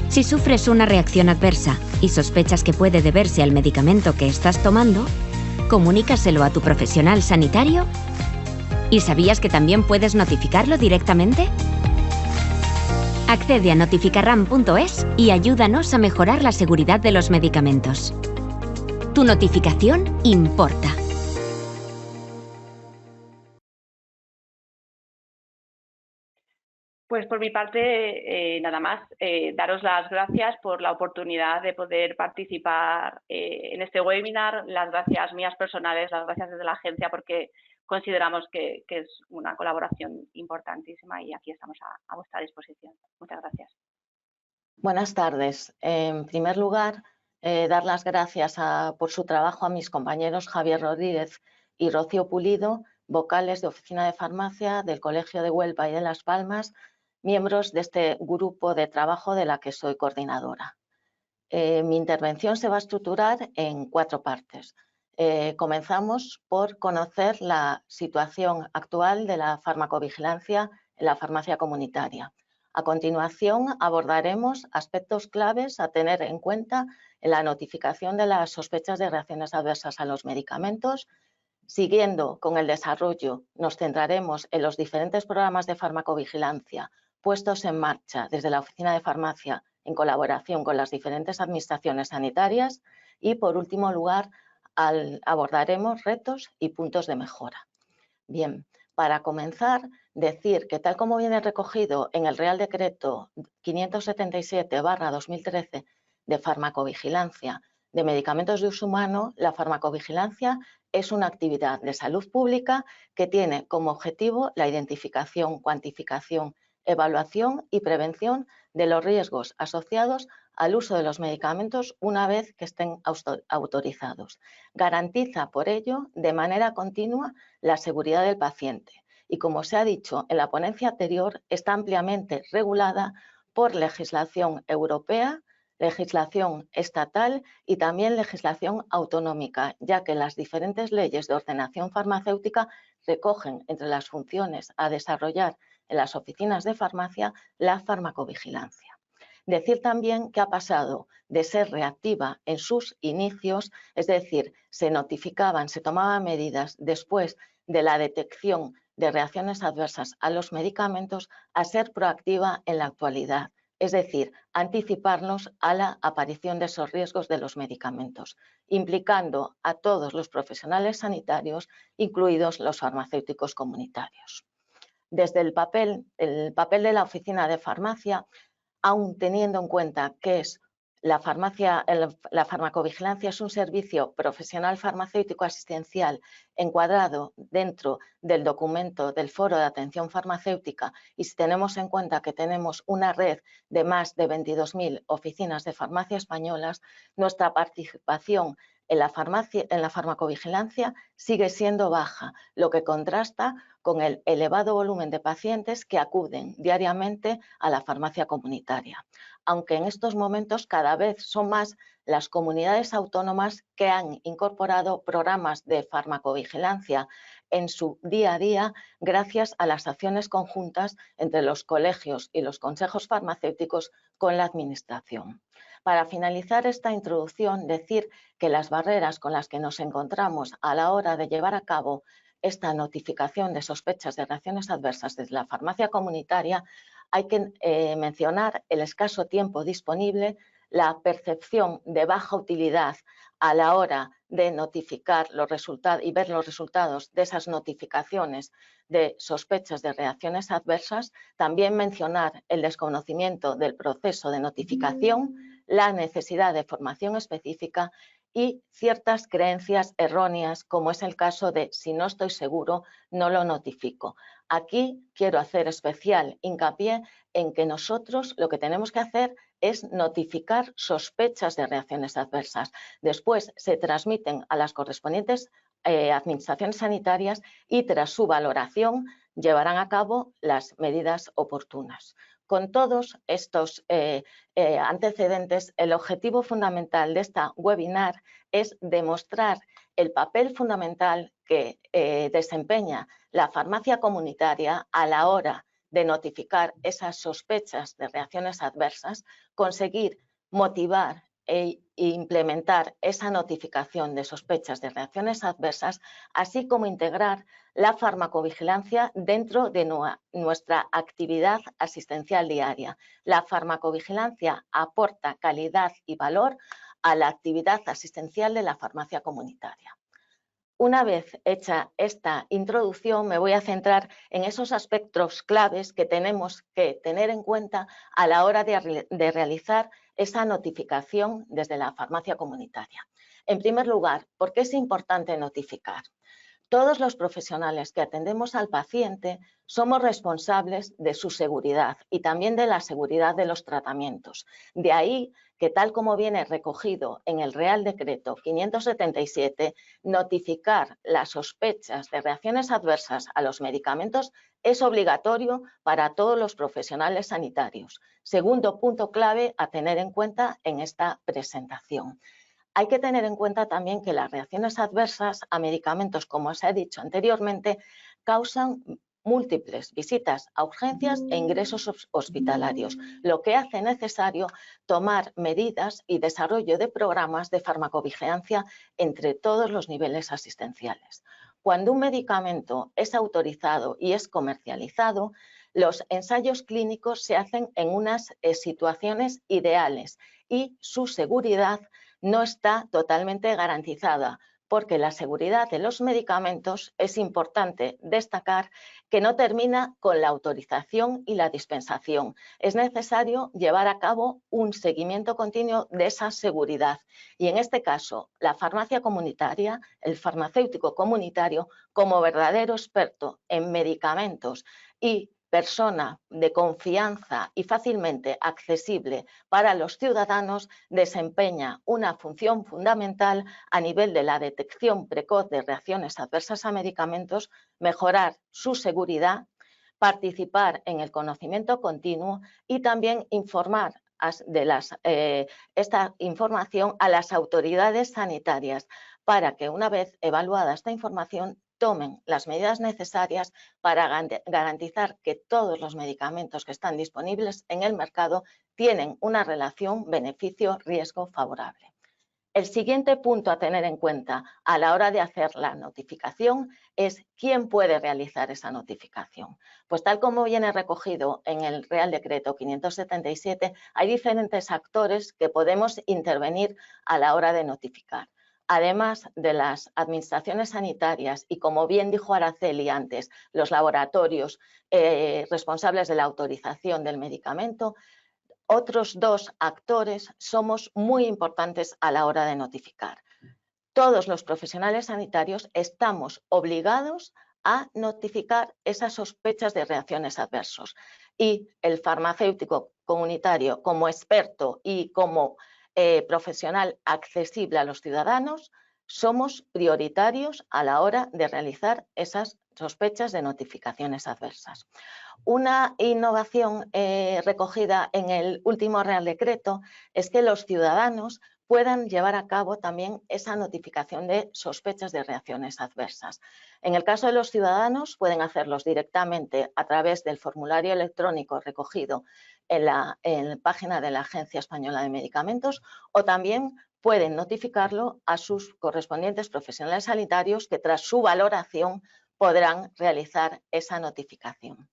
Si sufres una reacción adversa y sospechas que puede deberse al medicamento que estás tomando, comunícaselo a tu profesional sanitario. ¿Y sabías que también puedes notificarlo directamente? Accede a notificarram.es y ayúdanos a mejorar la seguridad de los medicamentos. Tu notificación importa. Pues por mi parte, nada más, daros las gracias por la oportunidad de poder participar en este webinar, las gracias mías personales, las gracias desde la agencia, porque consideramos que es una colaboración importantísima y aquí estamos a vuestra disposición. Muchas gracias. Buenas tardes. En primer lugar, dar las gracias por su trabajo a mis compañeros Javier Rodríguez y Rocío Pulido, vocales de Oficina de Farmacia del Colegio de Huelva y de Las Palmas, miembros de este grupo de trabajo de la que soy coordinadora. Mi intervención se va a estructurar en 4 partes. Comenzamos por conocer la situación actual de la farmacovigilancia en la farmacia comunitaria. A continuación, abordaremos aspectos claves a tener en cuenta en la notificación de las sospechas de reacciones adversas a los medicamentos. Siguiendo con el desarrollo, nos centraremos en los diferentes programas de farmacovigilancia puestos en marcha desde la Oficina de Farmacia en colaboración con las diferentes administraciones sanitarias y, por último lugar, abordaremos retos y puntos de mejora. Bien, para comenzar, decir que tal como viene recogido en el Real Decreto 577/2013 de farmacovigilancia de medicamentos de uso humano, la farmacovigilancia es una actividad de salud pública que tiene como objetivo la identificación, cuantificación, evaluación y prevención de los riesgos asociados al uso de los medicamentos una vez que estén autorizados. Garantiza, por ello, de manera continua la seguridad del paciente y, como se ha dicho en la ponencia anterior, está ampliamente regulada por legislación europea, legislación estatal y también legislación autonómica, ya que las diferentes leyes de ordenación farmacéutica recogen entre las funciones a desarrollar en las oficinas de farmacia la farmacovigilancia. Decir también que ha pasado de ser reactiva en sus inicios, es decir, se notificaban, se tomaban medidas después de la detección de reacciones adversas a los medicamentos, a ser proactiva en la actualidad, es decir, anticiparnos a la aparición de esos riesgos de los medicamentos, implicando a todos los profesionales sanitarios, incluidos los farmacéuticos comunitarios. Desde el papel de la oficina de farmacia, aún teniendo en cuenta que es la farmacovigilancia es un servicio profesional farmacéutico asistencial encuadrado dentro del documento del Foro de Atención Farmacéutica, y si tenemos en cuenta que tenemos una red de más de 22.000 oficinas de farmacia españolas, nuestra participación en la farmacovigilancia sigue siendo baja, lo que contrasta con el elevado volumen de pacientes que acuden diariamente a la farmacia comunitaria. Aunque en estos momentos cada vez son más las comunidades autónomas que han incorporado programas de farmacovigilancia en su día a día gracias a las acciones conjuntas entre los colegios y los consejos farmacéuticos con la administración. Para finalizar esta introducción, decir que las barreras con las que nos encontramos a la hora de llevar a cabo esta notificación de sospechas de reacciones adversas desde la farmacia comunitaria, hay que mencionar el escaso tiempo disponible, la percepción de baja utilidad a la hora de notificar los resultados y ver los resultados de esas notificaciones de sospechas de reacciones adversas, también mencionar el desconocimiento del proceso de notificación, la necesidad de formación específica y ciertas creencias erróneas, como es el caso de si no estoy seguro, no lo notifico. Aquí quiero hacer especial hincapié en que nosotros lo que tenemos que hacer es notificar sospechas de reacciones adversas. Después se transmiten a las correspondientes administraciones sanitarias y tras su valoración llevarán a cabo las medidas oportunas. Con todos estos antecedentes, el objetivo fundamental de esta webinar es demostrar el papel fundamental que desempeña la farmacia comunitaria a la hora de notificar esas sospechas de reacciones adversas, conseguir motivar e implementar esa notificación de sospechas de reacciones adversas, así como integrar la farmacovigilancia dentro de nuestra actividad asistencial diaria. La farmacovigilancia aporta calidad y valor a la actividad asistencial de la farmacia comunitaria. Una vez hecha esta introducción, me voy a centrar en esos aspectos claves que tenemos que tener en cuenta a la hora de realizar esa notificación desde la farmacia comunitaria. En primer lugar, ¿por qué es importante notificar? Todos los profesionales que atendemos al paciente somos responsables de su seguridad y también de la seguridad de los tratamientos. De ahí que, tal como viene recogido en el Real Decreto 577, notificar las sospechas de reacciones adversas a los medicamentos es obligatorio para todos los profesionales sanitarios. Segundo punto clave a tener en cuenta en esta presentación. Hay que tener en cuenta también que las reacciones adversas a medicamentos, como os he dicho anteriormente, causan múltiples visitas a urgencias e ingresos hospitalarios, lo que hace necesario tomar medidas y desarrollo de programas de farmacovigilancia entre todos los niveles asistenciales. Cuando un medicamento es autorizado y es comercializado, los ensayos clínicos se hacen en unas situaciones ideales y su seguridad no está totalmente garantizada, porque la seguridad de los medicamentos es importante destacar que no termina con la autorización y la dispensación. Es necesario llevar a cabo un seguimiento continuo de esa seguridad y en este caso la farmacia comunitaria, el farmacéutico comunitario, como verdadero experto en medicamentos y persona de confianza y fácilmente accesible para los ciudadanos, desempeña una función fundamental a nivel de la detección precoz de reacciones adversas a medicamentos, mejorar su seguridad, participar en el conocimiento continuo y también informar de esta información a las autoridades sanitarias para que, una vez evaluada esta información, tomen las medidas necesarias para garantizar que todos los medicamentos que están disponibles en el mercado tienen una relación beneficio-riesgo favorable. El siguiente punto a tener en cuenta a la hora de hacer la notificación es quién puede realizar esa notificación. Pues tal como viene recogido en el Real Decreto 577, hay diferentes actores que podemos intervenir a la hora de notificar. Además de las administraciones sanitarias y, como bien dijo Araceli antes, los laboratorios responsables de la autorización del medicamento, otros dos actores somos muy importantes a la hora de notificar. Todos los profesionales sanitarios estamos obligados a notificar esas sospechas de reacciones adversas y el farmacéutico comunitario, como experto y como profesional accesible a los ciudadanos, somos prioritarios a la hora de realizar esas sospechas de notificaciones adversas. Una innovación recogida en el último Real Decreto es que los ciudadanos puedan llevar a cabo también esa notificación de sospechas de reacciones adversas. En el caso de los ciudadanos, pueden hacerlos directamente a través del formulario electrónico recogido en la página de la Agencia Española de Medicamentos, o también pueden notificarlo a sus correspondientes profesionales sanitarios que, tras su valoración, podrán realizar esa notificación.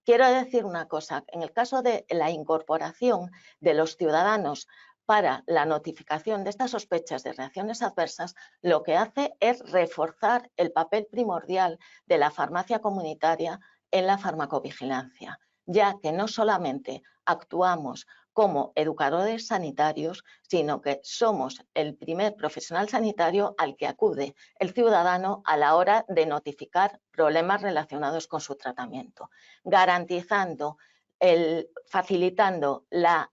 Quiero decir una cosa, en el caso de la incorporación de los ciudadanos para la notificación de estas sospechas de reacciones adversas, lo que hace es reforzar el papel primordial de la farmacia comunitaria en la farmacovigilancia, ya que no solamente actuamos como educadores sanitarios, sino que somos el primer profesional sanitario al que acude el ciudadano a la hora de notificar problemas relacionados con su tratamiento, facilitando la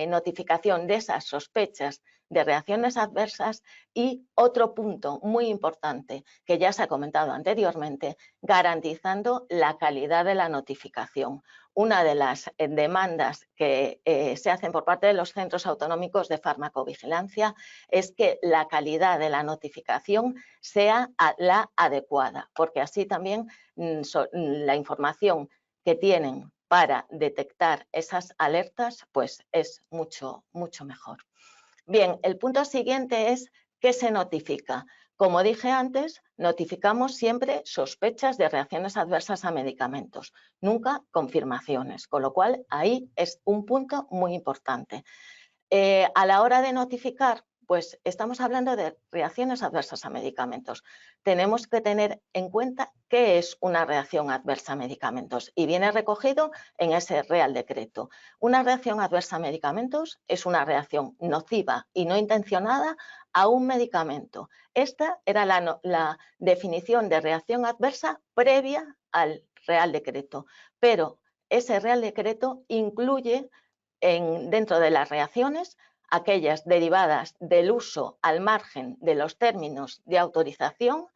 notificación de esas sospechas de reacciones adversas y otro punto muy importante que ya se ha comentado anteriormente, garantizando la calidad de la notificación. Una de las demandas que se hacen por parte de los centros autonómicos de farmacovigilancia es que la calidad de la notificación sea la adecuada, porque así también la información que tienen para detectar esas alertas pues es mucho mejor. Bien, el punto siguiente es ¿qué se notifica? Como dije antes, notificamos siempre sospechas de reacciones adversas a medicamentos, nunca confirmaciones, con lo cual ahí es un punto muy importante. A la hora de notificar, pues estamos hablando de reacciones adversas a medicamentos. Tenemos que tener en cuenta qué es una reacción adversa a medicamentos y viene recogido en ese Real Decreto. Una reacción adversa a medicamentos es una reacción nociva y no intencionada a un medicamento. Esta era la definición de reacción adversa previa al Real Decreto, pero ese Real Decreto incluye dentro de las reacciones aquellas derivadas del uso al margen de los términos de autorización,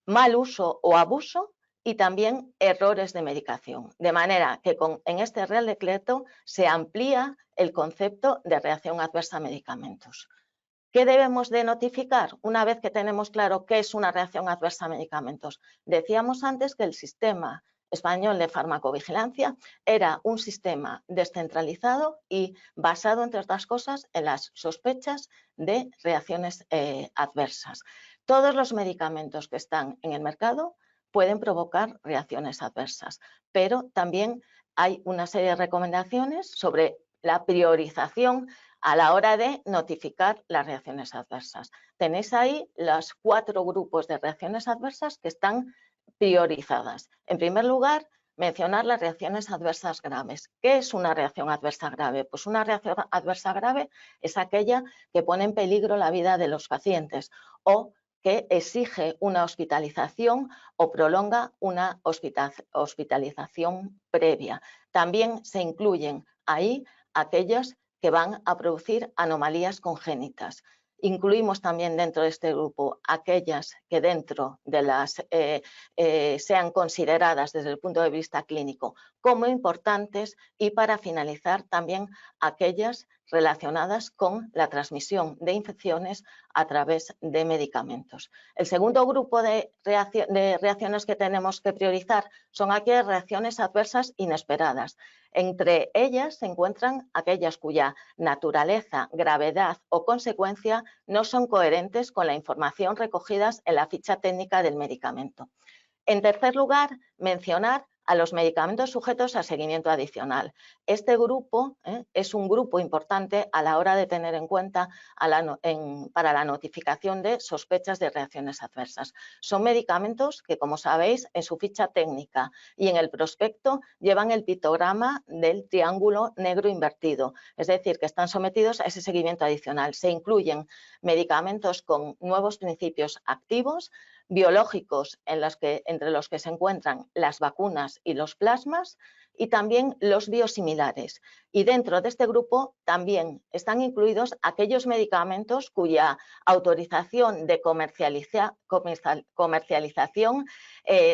mal uso o abuso y también errores de medicación. De manera que en este Real Decreto se amplía el concepto de reacción adversa a medicamentos. ¿Qué debemos de notificar una vez que tenemos claro qué es una reacción adversa a medicamentos? Decíamos antes que el sistema español de farmacovigilancia era un sistema descentralizado y basado, entre otras cosas, en las sospechas de reacciones adversas. Todos los medicamentos que están en el mercado pueden provocar reacciones adversas, pero también hay una serie de recomendaciones sobre la priorización a la hora de notificar las reacciones adversas. Tenéis ahí los 4 grupos de reacciones adversas que están priorizadas. En primer lugar, mencionar las reacciones adversas graves. ¿Qué es una reacción adversa grave? Pues una reacción adversa grave es aquella que pone en peligro la vida de los pacientes o que exige una hospitalización o prolonga una hospitalización previa. También se incluyen ahí aquellas que van a producir anomalías congénitas. Incluimos también dentro de este grupo aquellas que dentro de las sean consideradas desde el punto de vista clínico como importantes y para finalizar también aquellas relacionadas con la transmisión de infecciones a través de medicamentos. El segundo grupo de reacciones que tenemos que priorizar son aquellas reacciones adversas inesperadas. Entre ellas se encuentran aquellas cuya naturaleza, gravedad o consecuencia no son coherentes con la información recogidas en la ficha técnica del medicamento. En tercer lugar, mencionar a los medicamentos sujetos a seguimiento adicional. Este grupo es un grupo importante a la hora de tener en cuenta para la notificación de sospechas de reacciones adversas. Son medicamentos que, como sabéis, en su ficha técnica y en el prospecto llevan el pictograma del triángulo negro invertido, es decir, que están sometidos a ese seguimiento adicional. Se incluyen medicamentos con nuevos principios activos, biológicos entre los que se encuentran las vacunas y los plasmas y también los biosimilares. Y dentro de este grupo también están incluidos aquellos medicamentos cuya autorización de comercialización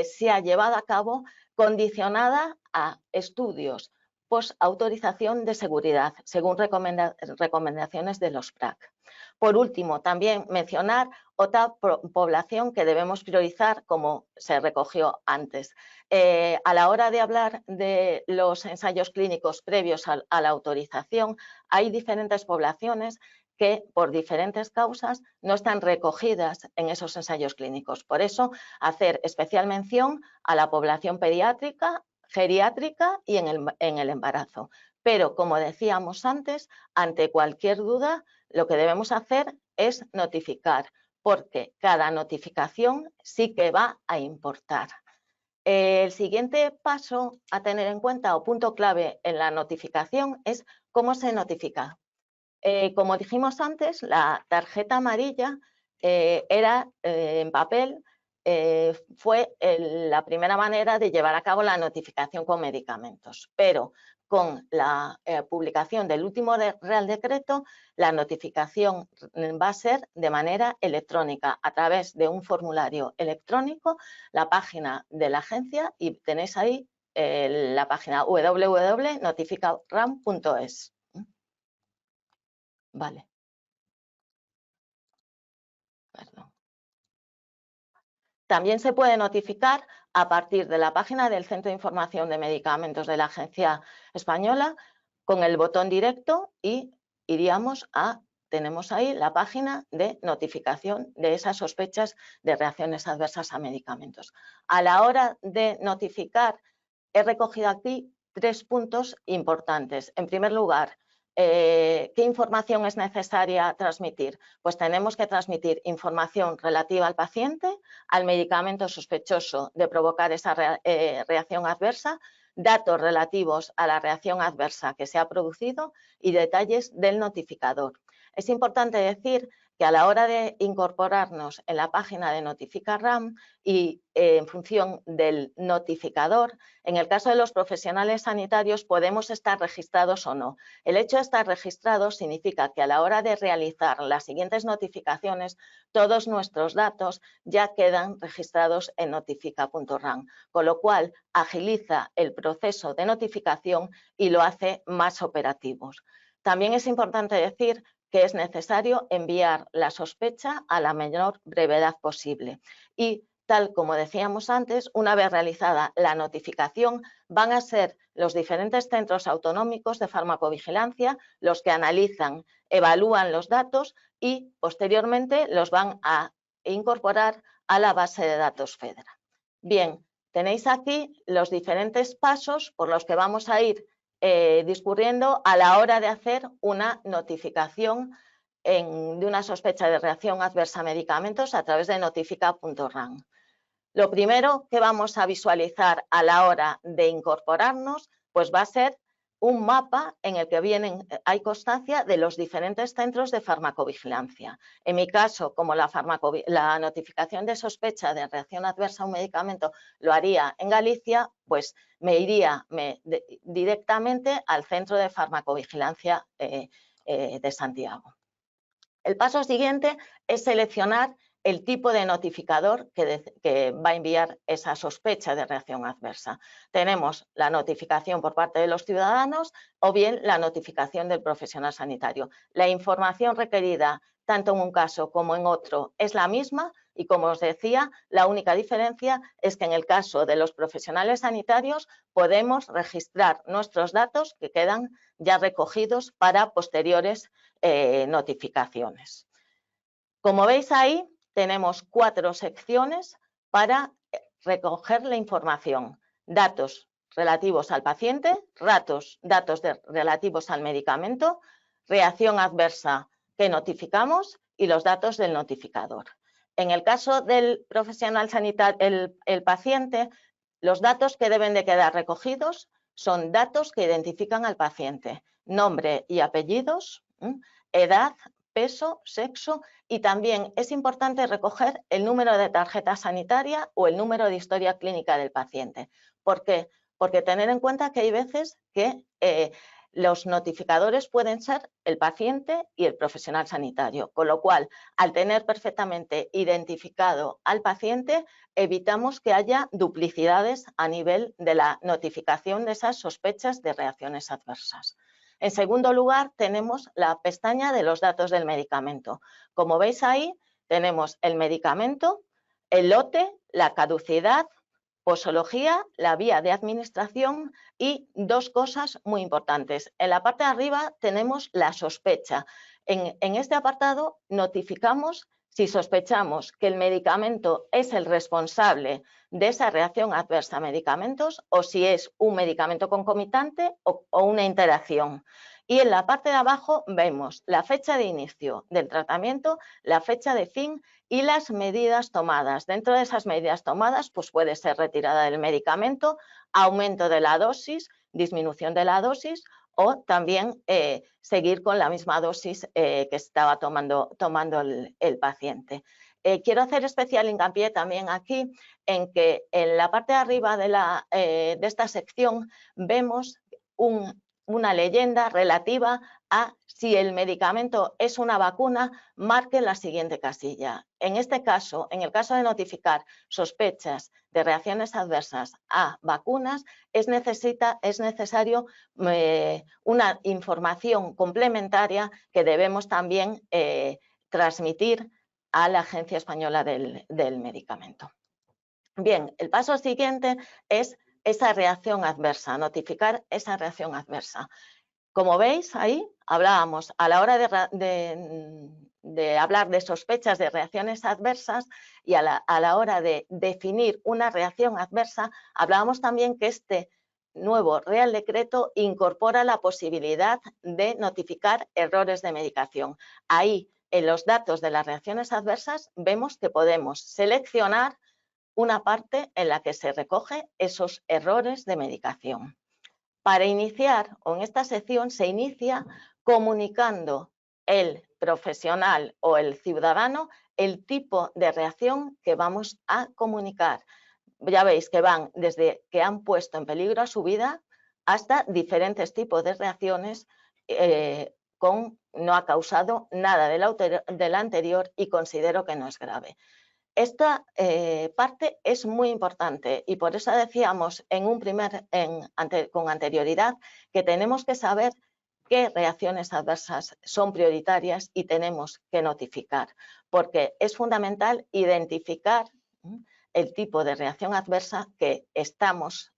se ha llevado a cabo condicionada a estudios post-autorización de seguridad, según recomendaciones de los PRAC. Por último, también mencionar otra población que debemos priorizar, como se recogió antes. A la hora de hablar de los ensayos clínicos previos a la autorización, hay diferentes poblaciones que por diferentes causas no están recogidas en esos ensayos clínicos. Por eso, hacer especial mención a la población pediátrica, geriátrica y en el embarazo. Pero, como decíamos antes, ante cualquier duda, lo que debemos hacer es notificar, porque cada notificación sí que va a importar. El siguiente paso a tener en cuenta o punto clave en la notificación es cómo se notifica. Como dijimos antes, la tarjeta amarilla era en papel, fue la primera manera de llevar a cabo la notificación con medicamentos, pero con la publicación del último Real Decreto, la notificación va a ser de manera electrónica, a través de un formulario electrónico, la página de la agencia, y tenéis ahí la página www.notificaram.es. Vale. Perdón. También se puede notificar a partir de la página del Centro de Información de Medicamentos de la Agencia Española con el botón directo y iríamos a, tenemos ahí la página de notificación de esas sospechas de reacciones adversas a medicamentos. A la hora de notificar, he recogido aquí 3 puntos importantes. En primer lugar, ¿qué información es necesaria transmitir? Pues tenemos que transmitir información relativa al paciente, al medicamento sospechoso de provocar esa reacción adversa, datos relativos a la reacción adversa que se ha producido y detalles del notificador. Es importante decir que a la hora de incorporarnos en la página de Notificaram y en función del notificador, en el caso de los profesionales sanitarios podemos estar registrados o no. El hecho de estar registrados significa que a la hora de realizar las siguientes notificaciones, todos nuestros datos ya quedan registrados en notifica.ram, con lo cual agiliza el proceso de notificación y lo hace más operativo. También es importante decir que es necesario enviar la sospecha a la menor brevedad posible. Y tal como decíamos antes, una vez realizada la notificación, van a ser los diferentes centros autonómicos de farmacovigilancia los que analizan, evalúan los datos y posteriormente los van a incorporar a la base de datos FEDRA. Bien, tenéis aquí los diferentes pasos por los que vamos a ir discurriendo a la hora de hacer una notificación de una sospecha de reacción adversa a medicamentos a través de notifica.ram. Lo primero que vamos a visualizar a la hora de incorporarnos, pues va a ser un mapa en el que hay constancia de los diferentes centros de farmacovigilancia. En mi caso, como la notificación de sospecha de reacción adversa a un medicamento lo haría en Galicia, pues me iría directamente al centro de farmacovigilancia de Santiago. El paso siguiente es seleccionar el tipo de notificador que va a enviar esa sospecha de reacción adversa. Tenemos la notificación por parte de los ciudadanos o bien la notificación del profesional sanitario. La información requerida, tanto en un caso como en otro, es la misma y, como os decía, la única diferencia es que en el caso de los profesionales sanitarios podemos registrar nuestros datos que quedan ya recogidos para posteriores notificaciones. Como veis ahí, tenemos 4 secciones para recoger la información. Datos relativos al paciente, datos relativos al medicamento, reacción adversa que notificamos y los datos del notificador. En el caso del profesional sanitario, el paciente, los datos que deben de quedar recogidos son datos que identifican al paciente: nombre y apellidos, edad, peso, sexo, y también es importante recoger el número de tarjeta sanitaria o el número de historia clínica del paciente. ¿Por qué? Porque tener en cuenta que hay veces que los notificadores pueden ser el paciente y el profesional sanitario, con lo cual, al tener perfectamente identificado al paciente, evitamos que haya duplicidades a nivel de la notificación de esas sospechas de reacciones adversas. En segundo lugar, tenemos la pestaña de los datos del medicamento. Como veis ahí, tenemos el medicamento, el lote, la caducidad, posología, la vía de administración y 2 cosas muy importantes. En la parte de arriba tenemos la sospecha. En este apartado notificamos si sospechamos que el medicamento es el responsable de esa reacción adversa a medicamentos o si es un medicamento concomitante o una interacción. Y en la parte de abajo vemos la fecha de inicio del tratamiento, la fecha de fin y las medidas tomadas. Dentro de esas medidas tomadas, pues puede ser retirada del medicamento, aumento de la dosis, disminución de la dosis o también seguir con la misma dosis que estaba tomando el paciente. Quiero hacer especial hincapié también aquí en que en la parte de arriba de esta sección vemos una leyenda relativa a si el medicamento es una vacuna, marque la siguiente casilla. En este caso, en el caso de notificar sospechas de reacciones adversas a vacunas, es necesario una información complementaria que debemos también transmitir a la Agencia Española del Medicamento. Bien, el paso siguiente es esa reacción adversa, notificar esa reacción adversa. Como veis ahí, hablábamos a la hora de hablar de sospechas de reacciones adversas y a la hora de definir una reacción adversa, hablábamos también que este nuevo Real Decreto incorpora la posibilidad de notificar errores de medicación. Ahí, en los datos de las reacciones adversas, vemos que podemos seleccionar una parte en la que se recoge esos errores de medicación. Para iniciar, o en esta sección, se inicia comunicando el profesional o el ciudadano el tipo de reacción que vamos a comunicar. Ya veis que van desde que han puesto en peligro a su vida hasta diferentes tipos de reacciones no ha causado nada de la anterior y considero que no es grave. Esta parte es muy importante y por eso decíamos con anterioridad que tenemos que saber qué reacciones adversas son prioritarias y tenemos que notificar, porque es fundamental identificar el tipo de reacción adversa que estamos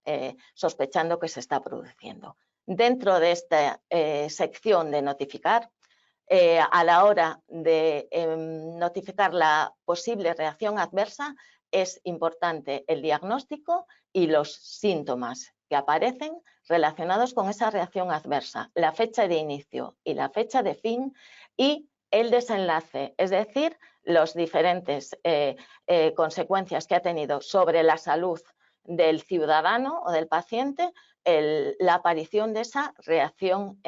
sospechando que se está produciendo. Dentro de esta sección de notificar, a la hora de notificar la posible reacción adversa, es importante el diagnóstico y los síntomas que aparecen relacionados con esa reacción adversa, la fecha de inicio y la fecha de fin y el desenlace, es decir, las diferentes consecuencias que ha tenido sobre la salud del ciudadano o del paciente la aparición de esa reacción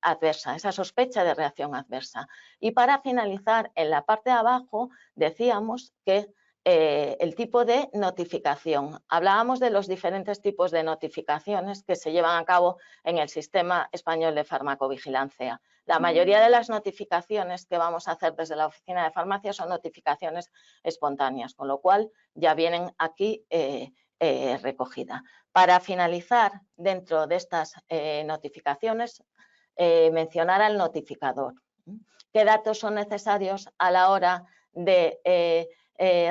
adversa, esa sospecha de reacción adversa. Y para finalizar, en la parte de abajo decíamos que el tipo de notificación. Hablábamos de los diferentes tipos de notificaciones que se llevan a cabo en el Sistema Español de Farmacovigilancia. La mayoría de las notificaciones que vamos a hacer desde la Oficina de Farmacia son notificaciones espontáneas, con lo cual ya vienen aquí recogidas. Para finalizar, dentro de estas notificaciones, mencionar al notificador. ¿Qué datos son necesarios a la hora de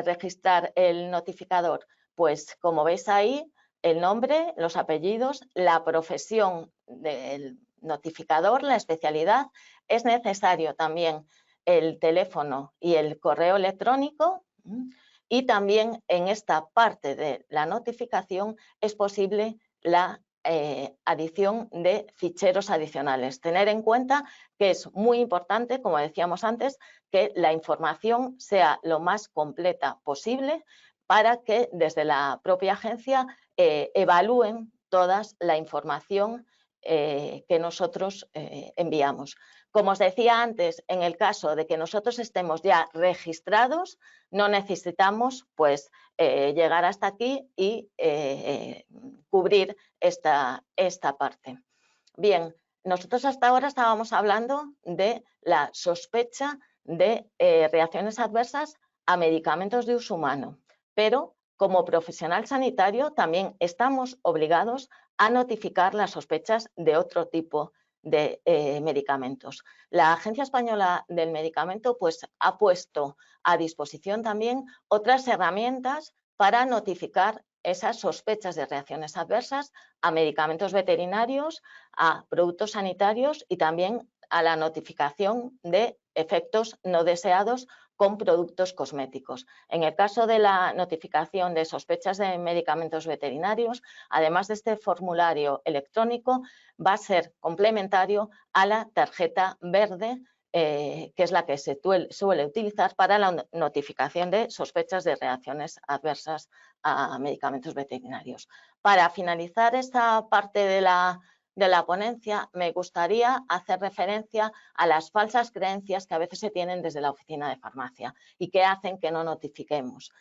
registrar el notificador? Pues como veis ahí, el nombre, los apellidos, la profesión del notificador, la especialidad. Es necesario también el teléfono y el correo electrónico. Y también en esta parte de la notificación es posible la adición de ficheros adicionales. Tener en cuenta que es muy importante, como decíamos antes, que la información sea lo más completa posible para que desde la propia agencia evalúen toda la información que nosotros enviamos. Como os decía antes, en el caso de que nosotros estemos ya registrados, no necesitamos pues, llegar hasta aquí y cubrir esta parte. Bien, nosotros hasta ahora estábamos hablando de la sospecha de reacciones adversas a medicamentos de uso humano, pero como profesional sanitario también estamos obligados a notificar las sospechas de otro tipo de medicamentos. La Agencia Española del Medicamento pues, ha puesto a disposición también otras herramientas para notificar esas sospechas de reacciones adversas a medicamentos veterinarios, a productos sanitarios y también a la notificación de efectos no deseados con productos cosméticos. En el caso de la notificación de sospechas de medicamentos veterinarios, además de este formulario electrónico, va a ser complementario a la tarjeta verde, que es la que se suele utilizar para la notificación de sospechas de reacciones adversas a medicamentos veterinarios. Para finalizar esta parte de la ponencia, me gustaría hacer referencia a las falsas creencias que a veces se tienen desde la oficina de farmacia y que hacen que no notifiquemos.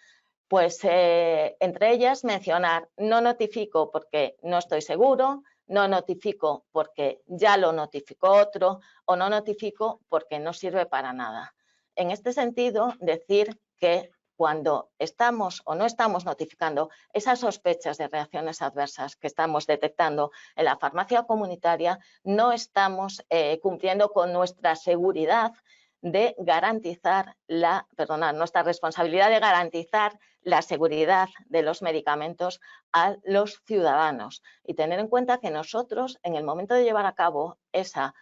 Pues entre ellas mencionar, no notifico porque no estoy seguro, no notifico porque ya lo notificó otro o no notifico porque no sirve para nada. En este sentido, decir que cuando estamos o no estamos notificando esas sospechas de reacciones adversas que estamos detectando en la farmacia comunitaria, no estamos cumpliendo con nuestra seguridad de garantizar nuestra responsabilidad de garantizar la seguridad de los medicamentos a los ciudadanos y tener en cuenta que nosotros, en el momento de llevar a cabo esa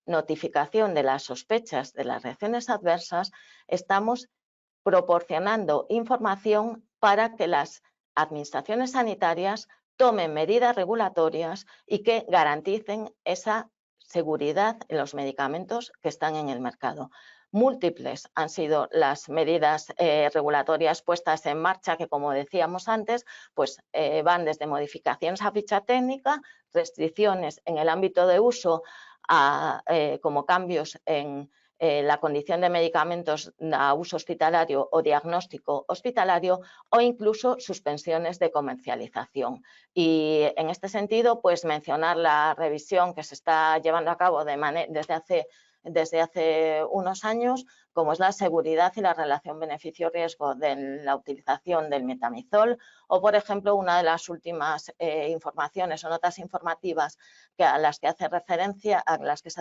notificación de las sospechas de las reacciones adversas, estamos proporcionando información para que las administraciones sanitarias tomen medidas regulatorias y que garanticen esa seguridad en los medicamentos que están en el mercado. Múltiples han sido las medidas regulatorias puestas en marcha que, como decíamos antes, pues van desde modificaciones a ficha técnica, restricciones en el ámbito de uso como cambios en la condición de medicamentos a uso hospitalario o diagnóstico hospitalario o incluso suspensiones de comercialización. Y en este sentido, pues mencionar la revisión que se está llevando a cabo desde hace unos años, como es la seguridad y la relación beneficio-riesgo de la utilización del metamizol o, por ejemplo, una de las últimas informaciones o notas informativas a las que se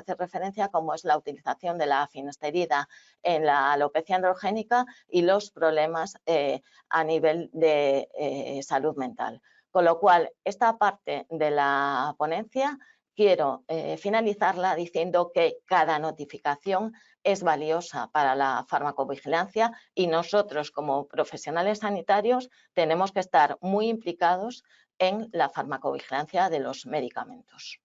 hace referencia, como es la utilización de la finasterida en la alopecia androgénica y los problemas a nivel de salud mental. Con lo cual, esta parte de la ponencia quiero finalizarla diciendo que cada notificación es valiosa para la farmacovigilancia y nosotros como profesionales sanitarios tenemos que estar muy implicados en la farmacovigilancia de los medicamentos.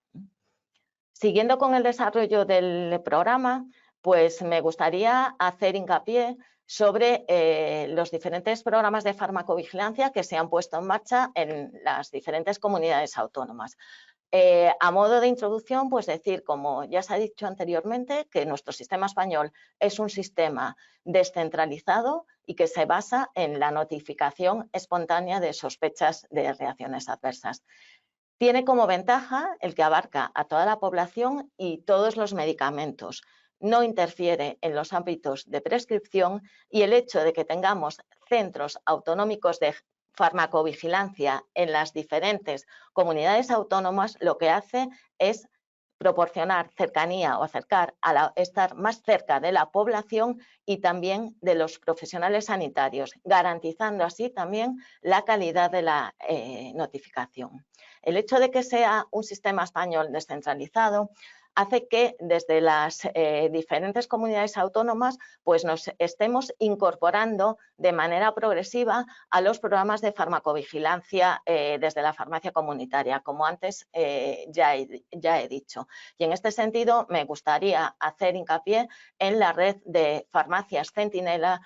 Siguiendo con el desarrollo del programa, pues me gustaría hacer hincapié sobre los diferentes programas de farmacovigilancia que se han puesto en marcha en las diferentes comunidades autónomas. A modo de introducción, pues decir, como ya se ha dicho anteriormente, que nuestro sistema español es un sistema descentralizado y que se basa en la notificación espontánea de sospechas de reacciones adversas. Tiene como ventaja el que abarca a toda la población y todos los medicamentos. No interfiere en los ámbitos de prescripción y el hecho de que tengamos centros autonómicos de farmacovigilancia en las diferentes comunidades autónomas lo que hace es proporcionar cercanía o estar más cerca de la población y también de los profesionales sanitarios, garantizando así también la calidad de la notificación. El hecho de que sea un sistema español descentralizado hace que desde las diferentes comunidades autónomas pues nos estemos incorporando de manera progresiva a los programas de farmacovigilancia desde la farmacia comunitaria, como antes ya he dicho. Y en este sentido me gustaría hacer hincapié en la red de farmacias Centinela,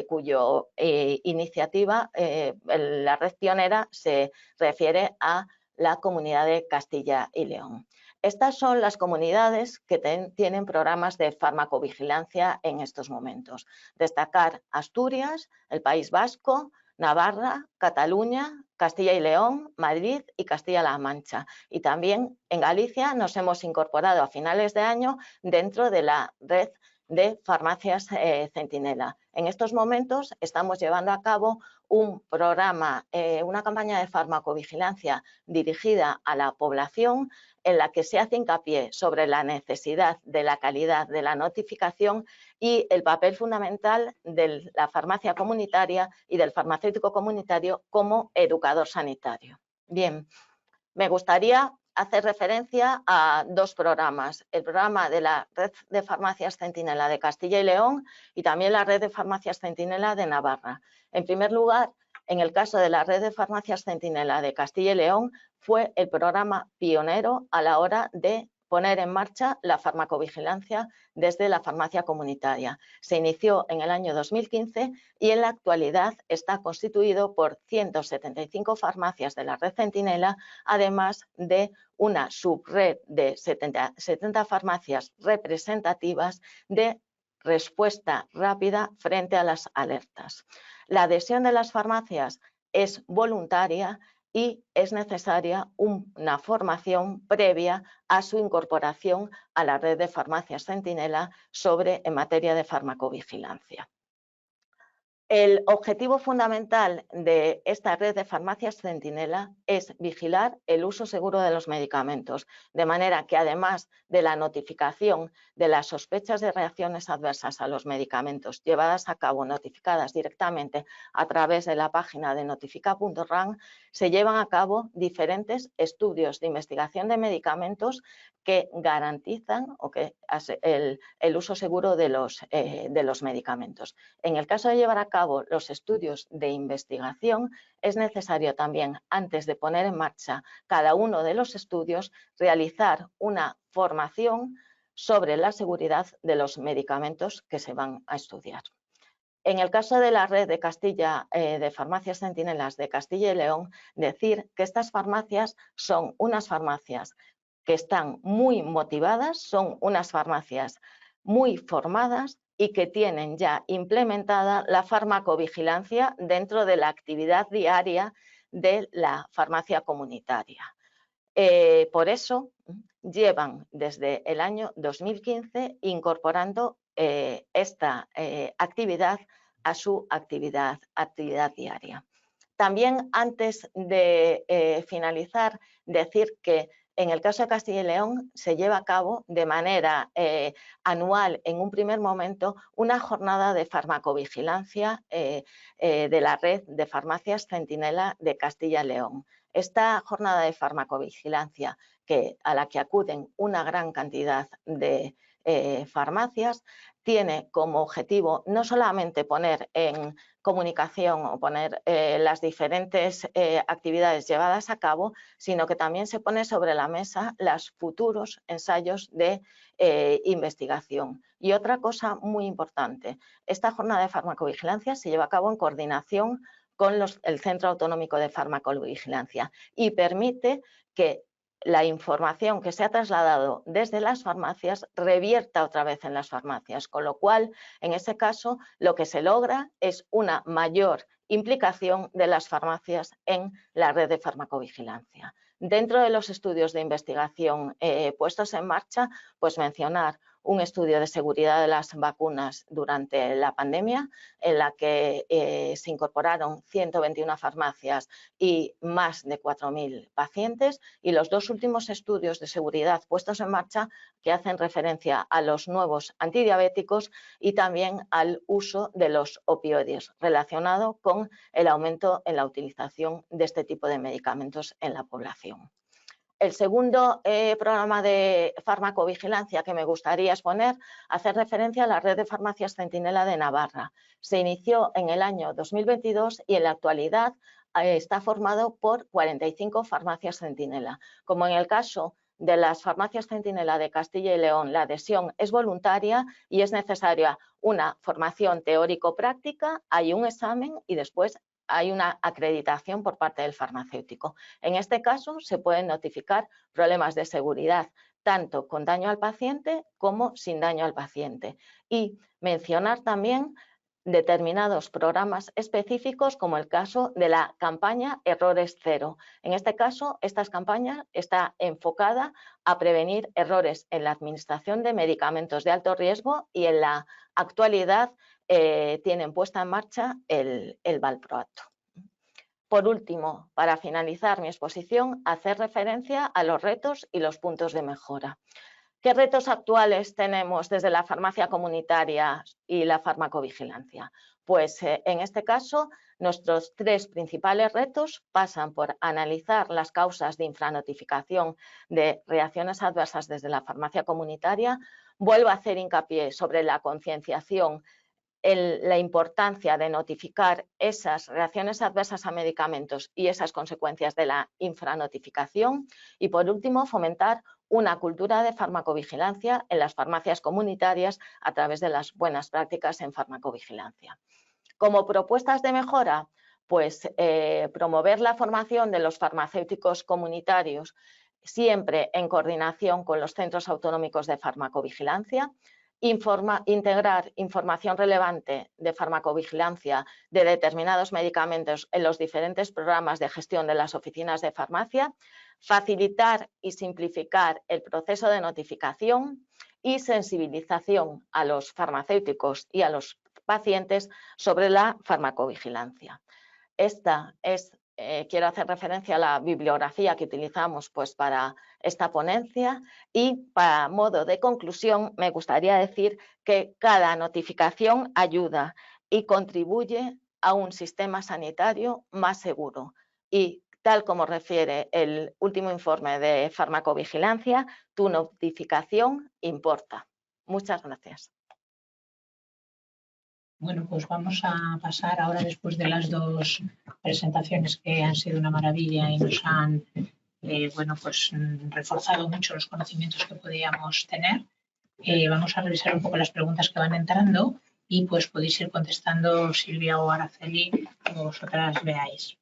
cuya iniciativa, la red pionera, se refiere a la comunidad de Castilla y León. Estas son las comunidades que tienen programas de farmacovigilancia en estos momentos. Destacar Asturias, el País Vasco, Navarra, Cataluña, Castilla y León, Madrid y Castilla-La Mancha. Y también en Galicia nos hemos incorporado a finales de año dentro de la red de farmacias Centinela. En estos momentos estamos llevando a cabo un programa, una campaña de farmacovigilancia dirigida a la población en la que se hace hincapié sobre la necesidad de la calidad de la notificación y el papel fundamental de la farmacia comunitaria y del farmacéutico comunitario como educador sanitario. Bien, me gustaría hace referencia a dos programas, el programa de la Red de Farmacias Centinela de Castilla y León y también la Red de Farmacias Centinela de Navarra. En primer lugar, en el caso de la Red de Farmacias Centinela de Castilla y León, fue el programa pionero a la hora de poner en marcha la farmacovigilancia desde la farmacia comunitaria. Se inició en el año 2015 y en la actualidad está constituido por 175 farmacias de la red Centinela, además de una subred de 70 farmacias representativas de respuesta rápida frente a las alertas. La adhesión de las farmacias es voluntaria y es necesaria una formación previa a su incorporación a la red de farmacias Centinela en materia de farmacovigilancia. El objetivo fundamental de esta red de farmacias Centinela es vigilar el uso seguro de los medicamentos, de manera que además de la notificación de las sospechas de reacciones adversas a los medicamentos llevadas a cabo, notificadas directamente a través de la página de notifica.ran, se llevan a cabo diferentes estudios de investigación de medicamentos que garantizan el uso seguro de los medicamentos. En el caso de llevar a cabo los estudios de investigación, es necesario también, antes de poner en marcha cada uno de los estudios, realizar una formación sobre la seguridad de los medicamentos que se van a estudiar. En el caso de la red de farmacias Centinelas de Castilla y León, decir que estas farmacias son unas farmacias que están muy motivadas, son unas farmacias muy formadas y que tienen ya implementada la farmacovigilancia dentro de la actividad diaria de la farmacia comunitaria. Por eso llevan desde el año 2015 incorporando esta actividad a su actividad diaria. También, antes de finalizar, decir que en el caso de Castilla y León se lleva a cabo de manera anual, en un primer momento, una jornada de farmacovigilancia de la red de farmacias Centinela de Castilla y León. Esta jornada de farmacovigilancia, a la que acuden una gran cantidad de farmacias, tiene como objetivo no solamente poner en comunicación o poner las diferentes actividades llevadas a cabo, sino que también se pone sobre la mesa los futuros ensayos de investigación. Y otra cosa muy importante, esta jornada de farmacovigilancia se lleva a cabo en coordinación con el Centro Autonómico de Farmacovigilancia y permite que la información que se ha trasladado desde las farmacias revierta otra vez en las farmacias, con lo cual, en ese caso, lo que se logra es una mayor implicación de las farmacias en la red de farmacovigilancia. Dentro de los estudios de investigación puestos en marcha, pues mencionar un estudio de seguridad de las vacunas durante la pandemia, en la que se incorporaron 121 farmacias y más de 4.000 pacientes, y los dos últimos estudios de seguridad puestos en marcha que hacen referencia a los nuevos antidiabéticos y también al uso de los opioides relacionado con el aumento en la utilización de este tipo de medicamentos en la población. El segundo programa de farmacovigilancia que me gustaría exponer hace referencia a la red de farmacias Centinela de Navarra. Se inició en el año 2022 y en la actualidad está formado por 45 farmacias Centinela. Como en el caso de las farmacias Centinela de Castilla y León, la adhesión es voluntaria y es necesaria una formación teórico-práctica, hay un examen y después hay una acreditación por parte del farmacéutico. En este caso se pueden notificar problemas de seguridad tanto con daño al paciente como sin daño al paciente. Y mencionar también determinados programas específicos como el caso de la campaña Errores Cero. En este caso, esta campaña está enfocada a prevenir errores en la administración de medicamentos de alto riesgo y en la actualidad tienen puesta en marcha el valproato. Por último, para finalizar mi exposición, hacer referencia a los retos y los puntos de mejora. ¿Qué retos actuales tenemos desde la farmacia comunitaria y la farmacovigilancia? Pues en este caso, nuestros 3 principales retos pasan por analizar las causas de infranotificación de reacciones adversas desde la farmacia comunitaria. Vuelvo a hacer hincapié sobre la concienciación, la importancia de notificar esas reacciones adversas a medicamentos y esas consecuencias de la infranotificación. Y por último, fomentar una cultura de farmacovigilancia en las farmacias comunitarias a través de las buenas prácticas en farmacovigilancia. Como propuestas de mejora, pues promover la formación de los farmacéuticos comunitarios siempre en coordinación con los centros autonómicos de farmacovigilancia, integrar información relevante de farmacovigilancia de determinados medicamentos en los diferentes programas de gestión de las oficinas de farmacia, facilitar y simplificar el proceso de notificación y sensibilización a los farmacéuticos y a los pacientes sobre la farmacovigilancia. Esta es, quiero hacer referencia a la bibliografía que utilizamos pues, para esta ponencia y para modo de conclusión me gustaría decir que cada notificación ayuda y contribuye a un sistema sanitario más seguro y tal como refiere el último informe de farmacovigilancia, tu notificación importa. Muchas gracias. Bueno, pues vamos a pasar ahora, después de las 2 presentaciones que han sido una maravilla y nos han reforzado mucho los conocimientos que podíamos tener. Vamos a revisar un poco las preguntas que van entrando y pues podéis ir contestando Silvia o Araceli como vosotras veáis.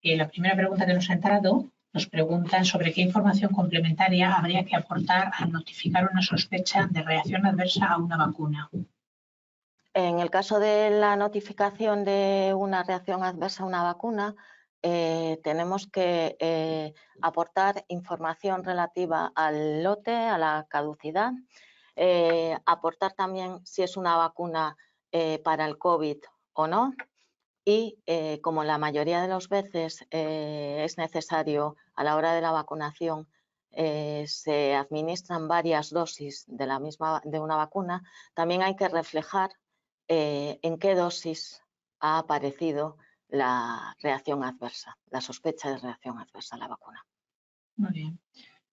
La primera pregunta que nos ha entrado nos preguntan sobre qué información complementaria habría que aportar al notificar una sospecha de reacción adversa a una vacuna. En el caso de la notificación de una reacción adversa a una vacuna, tenemos que aportar información relativa al lote, a la caducidad, aportar también si es una vacuna para el COVID o no y como la mayoría de las veces es necesario a la hora de la vacunación se administran varias dosis de una vacuna, también hay que reflejar en qué dosis ha aparecido la reacción adversa, la sospecha de reacción adversa a la vacuna. Muy bien.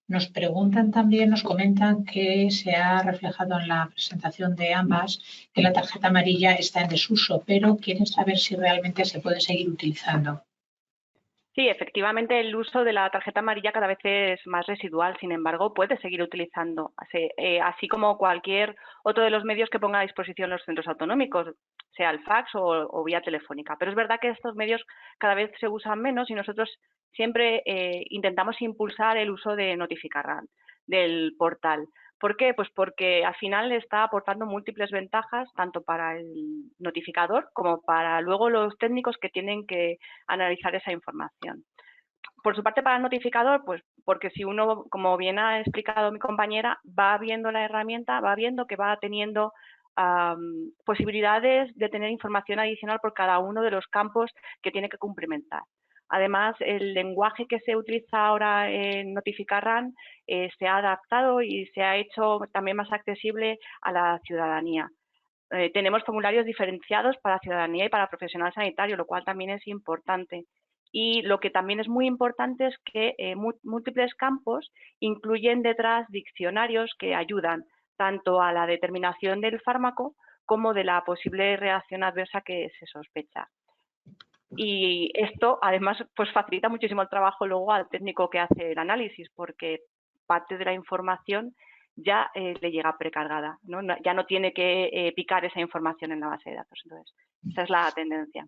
Nos preguntan también, nos comentan que se ha reflejado en la presentación de ambas que la tarjeta amarilla está en desuso, pero quieren saber si realmente se puede seguir utilizando. Sí, efectivamente el uso de la tarjeta amarilla cada vez es más residual, sin embargo puede seguir utilizando, así como cualquier otro de los medios que ponga a disposición los centros autonómicos, sea el fax o vía telefónica. Pero es verdad que estos medios cada vez se usan menos y nosotros siempre intentamos impulsar el uso de Notificarran, del portal. ¿Por qué? Pues porque al final está aportando múltiples ventajas tanto para el notificador como para luego los técnicos que tienen que analizar esa información. Por su parte, para el notificador, pues porque si uno, como bien ha explicado mi compañera, va viendo la herramienta, va viendo que va teniendo posibilidades de tener información adicional por cada uno de los campos que tiene que cumplimentar. Además, el lenguaje que se utiliza ahora en Notificarran se ha adaptado y se ha hecho también más accesible a la ciudadanía. Tenemos formularios diferenciados para ciudadanía y para profesional sanitario, lo cual también es importante. Y lo que también es muy importante es que múltiples campos incluyen detrás diccionarios que ayudan tanto a la determinación del fármaco como de la posible reacción adversa que se sospecha. Y esto, además, pues facilita muchísimo el trabajo luego al técnico que hace el análisis, porque parte de la información ya le llega precargada, ¿no? Ya no tiene que picar esa información en la base de datos. Entonces, esa es la tendencia.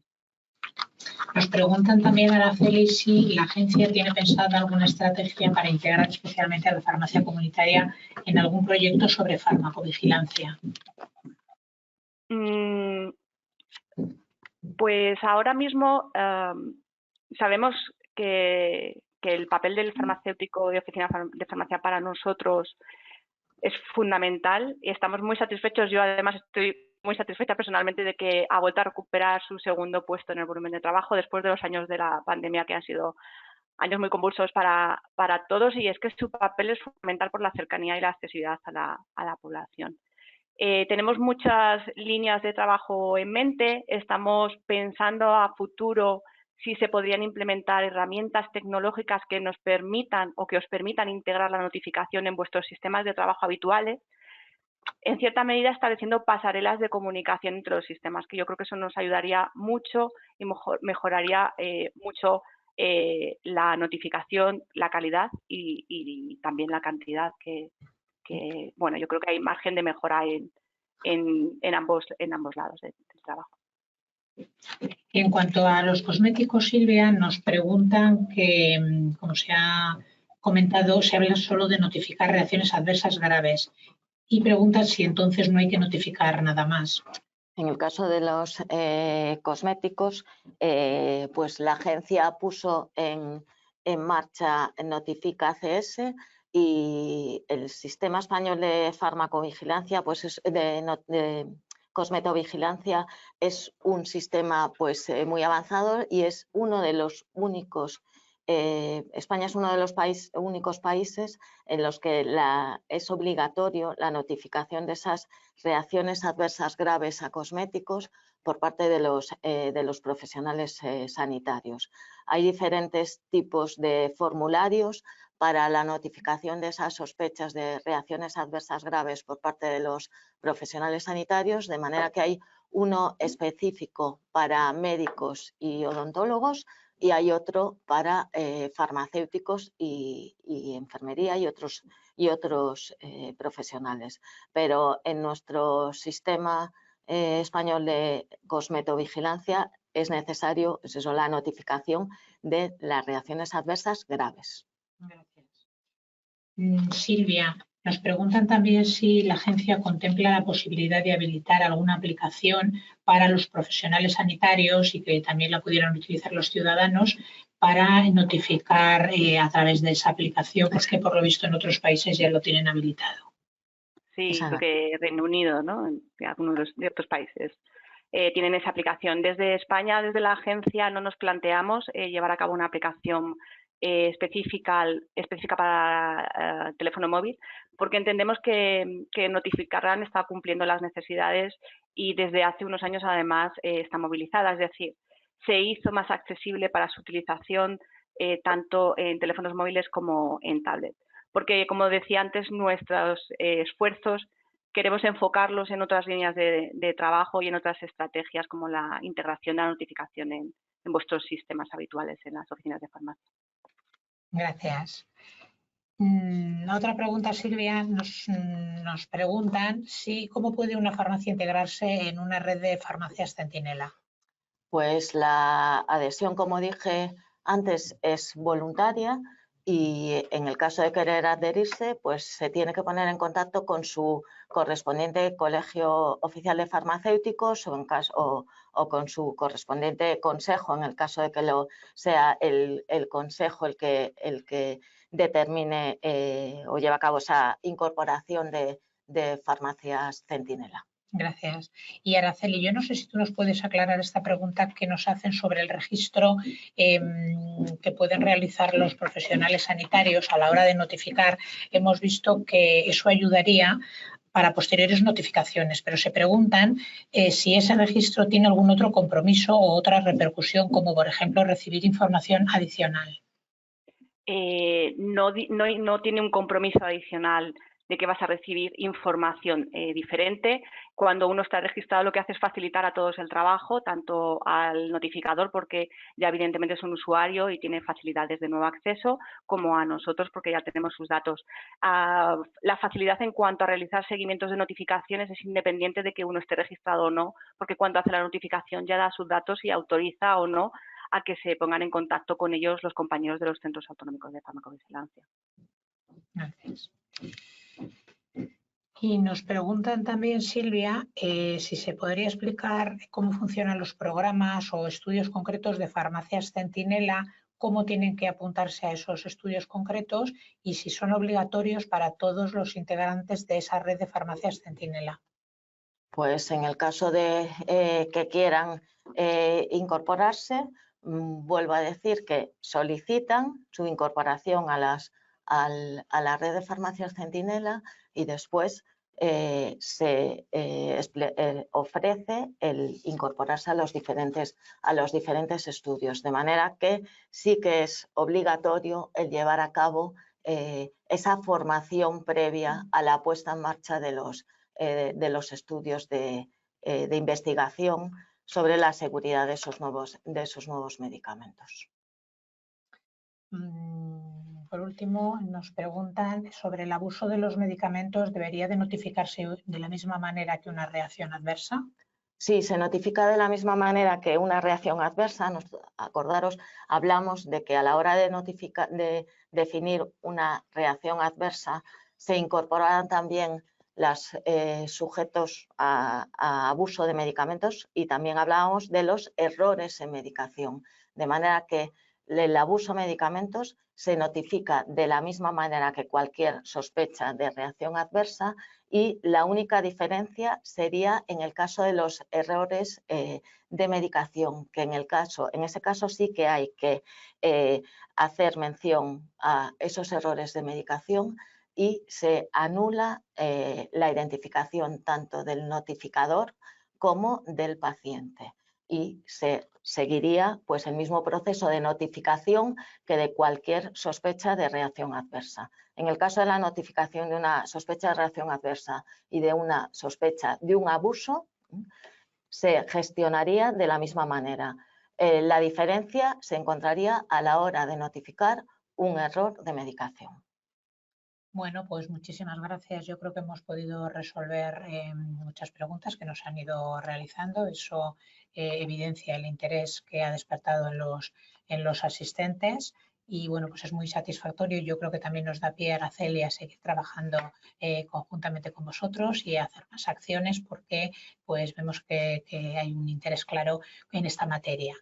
Nos preguntan también, Araceli, si la agencia tiene pensada alguna estrategia para integrar especialmente a la farmacia comunitaria en algún proyecto sobre farmacovigilancia. Pues ahora mismo sabemos que el papel del farmacéutico de oficina de farmacia para nosotros es fundamental y estamos muy satisfechos. Yo además estoy muy satisfecha personalmente de que ha vuelto a recuperar su segundo puesto en el volumen de trabajo después de los años de la pandemia que han sido años muy convulsos para todos y es que su papel es fundamental por la cercanía y la accesibilidad a la población. Tenemos muchas líneas de trabajo en mente, estamos pensando a futuro si se podrían implementar herramientas tecnológicas que nos permitan o que os permitan integrar la notificación en vuestros sistemas de trabajo habituales, en cierta medida estableciendo pasarelas de comunicación entre los sistemas, que yo creo que eso nos ayudaría mucho y mejoraría mucho la notificación, la calidad y también la cantidad que, bueno, yo creo que hay margen de mejora en ambos lados del trabajo. En cuanto a los cosméticos, Silvia, nos preguntan que, como se ha comentado, se habla solo de notificar reacciones adversas graves y preguntan si entonces no hay que notificar nada más. En el caso de los cosméticos, pues la agencia puso en marcha Notifica CS y el Sistema Español de Farmacovigilancia, pues de cosmetovigilancia, es un sistema pues muy avanzado y es uno de los únicos. España es uno de los únicos países en los que es obligatorio la notificación de esas reacciones adversas graves a cosméticos por parte de los profesionales sanitarios. Hay diferentes tipos de formularios para la notificación de esas sospechas de reacciones adversas graves por parte de los profesionales sanitarios, de manera que hay uno específico para médicos y odontólogos y hay otro para farmacéuticos y enfermería y otros profesionales. Pero en nuestro sistema español de cosmetovigilancia es necesario la notificación de las reacciones adversas graves. Gracias. Silvia, nos preguntan también si la agencia contempla la posibilidad de habilitar alguna aplicación para los profesionales sanitarios y que también la pudieran utilizar los ciudadanos para notificar a través de esa aplicación, pues que por lo visto en otros países ya lo tienen habilitado. Sí, porque Reino Unido, ¿no? Algunos de otros países tienen esa aplicación. Desde España, desde la agencia, no nos planteamos llevar a cabo una aplicación específica para teléfono móvil, porque entendemos que Notificarán está cumpliendo las necesidades y desde hace unos años además está movilizada, es decir, se hizo más accesible para su utilización tanto en teléfonos móviles como en tablet. Porque, como decía antes, nuestros esfuerzos queremos enfocarlos en otras líneas de trabajo y en otras estrategias como la integración de la notificación en vuestros sistemas habituales en las oficinas de farmacia. Gracias. Otra pregunta, Silvia, nos preguntan cómo puede una farmacia integrarse en una red de farmacias centinela. Pues la adhesión, como dije antes, es voluntaria y en el caso de querer adherirse, pues se tiene que poner en contacto con su correspondiente colegio oficial de farmacéuticos o con su correspondiente consejo, en el caso de que sea el consejo el que determine o lleve a cabo esa incorporación de farmacias centinela. Gracias. Y Araceli, yo no sé si tú nos puedes aclarar esta pregunta que nos hacen sobre el registro que pueden realizar los profesionales sanitarios a la hora de notificar. Hemos visto que eso ayudaría para posteriores notificaciones, pero se preguntan si ese registro tiene algún otro compromiso o otra repercusión, como por ejemplo recibir información adicional. No tiene un compromiso adicional de que vas a recibir información diferente. Cuando uno está registrado, lo que hace es facilitar a todos el trabajo, tanto al notificador, porque ya evidentemente es un usuario y tiene facilidades de nuevo acceso, como a nosotros, porque ya tenemos sus datos. La facilidad en cuanto a realizar seguimientos de notificaciones es independiente de que uno esté registrado o no, porque cuando hace la notificación ya da sus datos y autoriza o no a que se pongan en contacto con ellos los compañeros de los centros autonómicos de farmacovigilancia. Gracias. Y nos preguntan también, Silvia, si se podría explicar cómo funcionan los programas o estudios concretos de farmacias centinela, cómo tienen que apuntarse a esos estudios concretos y si son obligatorios para todos los integrantes de esa red de farmacias centinela. Pues en el caso de que quieran incorporarse, vuelvo a decir que solicitan su incorporación a la red de farmacias centinela y después se ofrece el incorporarse a los diferentes estudios, de manera que sí que es obligatorio el llevar a cabo esa formación previa a la puesta en marcha de los estudios de investigación sobre la seguridad de esos nuevos medicamentos. Por último, nos preguntan sobre el abuso de los medicamentos. ¿Debería de notificarse de la misma manera que una reacción adversa? Sí, se notifica de la misma manera que una reacción adversa. Acordaros, hablamos de que a la hora de definir una reacción adversa se incorporarán también los sujetos a abuso de medicamentos y también hablábamos de los errores en medicación, de manera que el abuso de medicamentos se notifica de la misma manera que cualquier sospecha de reacción adversa y la única diferencia sería en el caso de los errores de medicación, que en ese caso sí que hay que hacer mención a esos errores de medicación y se anula la identificación tanto del notificador como del paciente. Y se seguiría pues el mismo proceso de notificación que de cualquier sospecha de reacción adversa. En el caso de la notificación de una sospecha de reacción adversa y de una sospecha de un abuso, se gestionaría de la misma manera. La diferencia se encontraría a la hora de notificar un error de medicación. Bueno, pues muchísimas gracias. Yo creo que hemos podido resolver muchas preguntas que nos han ido realizando. Eso evidencia el interés que ha despertado en los asistentes y bueno, pues es muy satisfactorio. Yo creo que también nos da pie, Araceli, a seguir trabajando conjuntamente con vosotros y a hacer más acciones porque pues vemos que hay un interés claro en esta materia.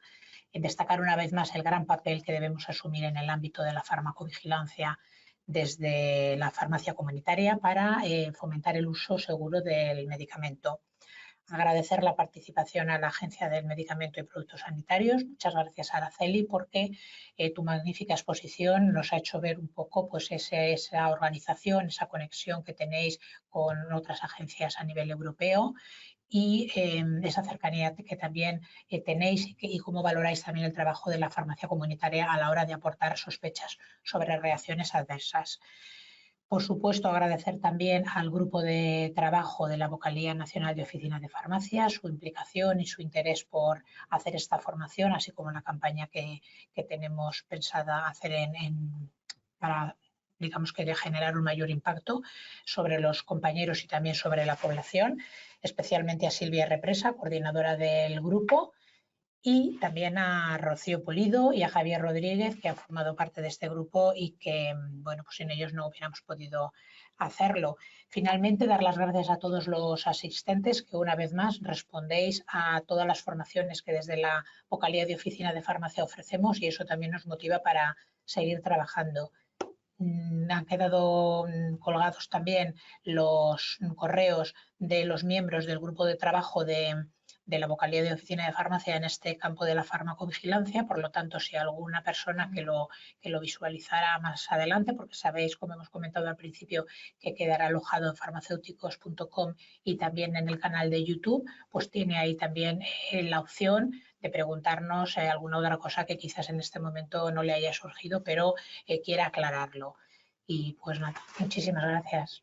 Destacar una vez más el gran papel que debemos asumir en el ámbito de la farmacovigilancia desde la farmacia comunitaria para fomentar el uso seguro del medicamento. Agradecer la participación a la Agencia del Medicamento y Productos Sanitarios. Muchas gracias, Araceli, porque tu magnífica exposición nos ha hecho ver un poco pues, esa organización, esa conexión que tenéis con otras agencias a nivel europeo y esa cercanía que también tenéis y cómo valoráis también el trabajo de la farmacia comunitaria a la hora de aportar sospechas sobre reacciones adversas. Por supuesto, agradecer también al grupo de trabajo de la Vocalía Nacional de Oficinas de Farmacia su implicación y su interés por hacer esta formación, así como la campaña que tenemos pensada hacer para digamos que de generar un mayor impacto sobre los compañeros y también sobre la población, especialmente a Silvia Represa, coordinadora del grupo, y también a Rocío Pulido y a Javier Rodríguez, que han formado parte de este grupo y que, bueno, pues sin ellos no hubiéramos podido hacerlo. Finalmente, dar las gracias a todos los asistentes que una vez más respondéis a todas las formaciones que desde la Vocalía de Oficina de Farmacia ofrecemos y eso también nos motiva para seguir trabajando. Han quedado colgados también los correos de los miembros del grupo de trabajo de la Vocalía de Oficina de Farmacia en este campo de la farmacovigilancia, por lo tanto, si alguna persona que lo visualizara más adelante, porque sabéis, como hemos comentado al principio, que quedará alojado en farmacéuticos.com y también en el canal de YouTube, pues tiene ahí también la opción de preguntarnos alguna otra cosa que quizás en este momento no le haya surgido, pero quiera aclararlo. Y pues nada, muchísimas gracias.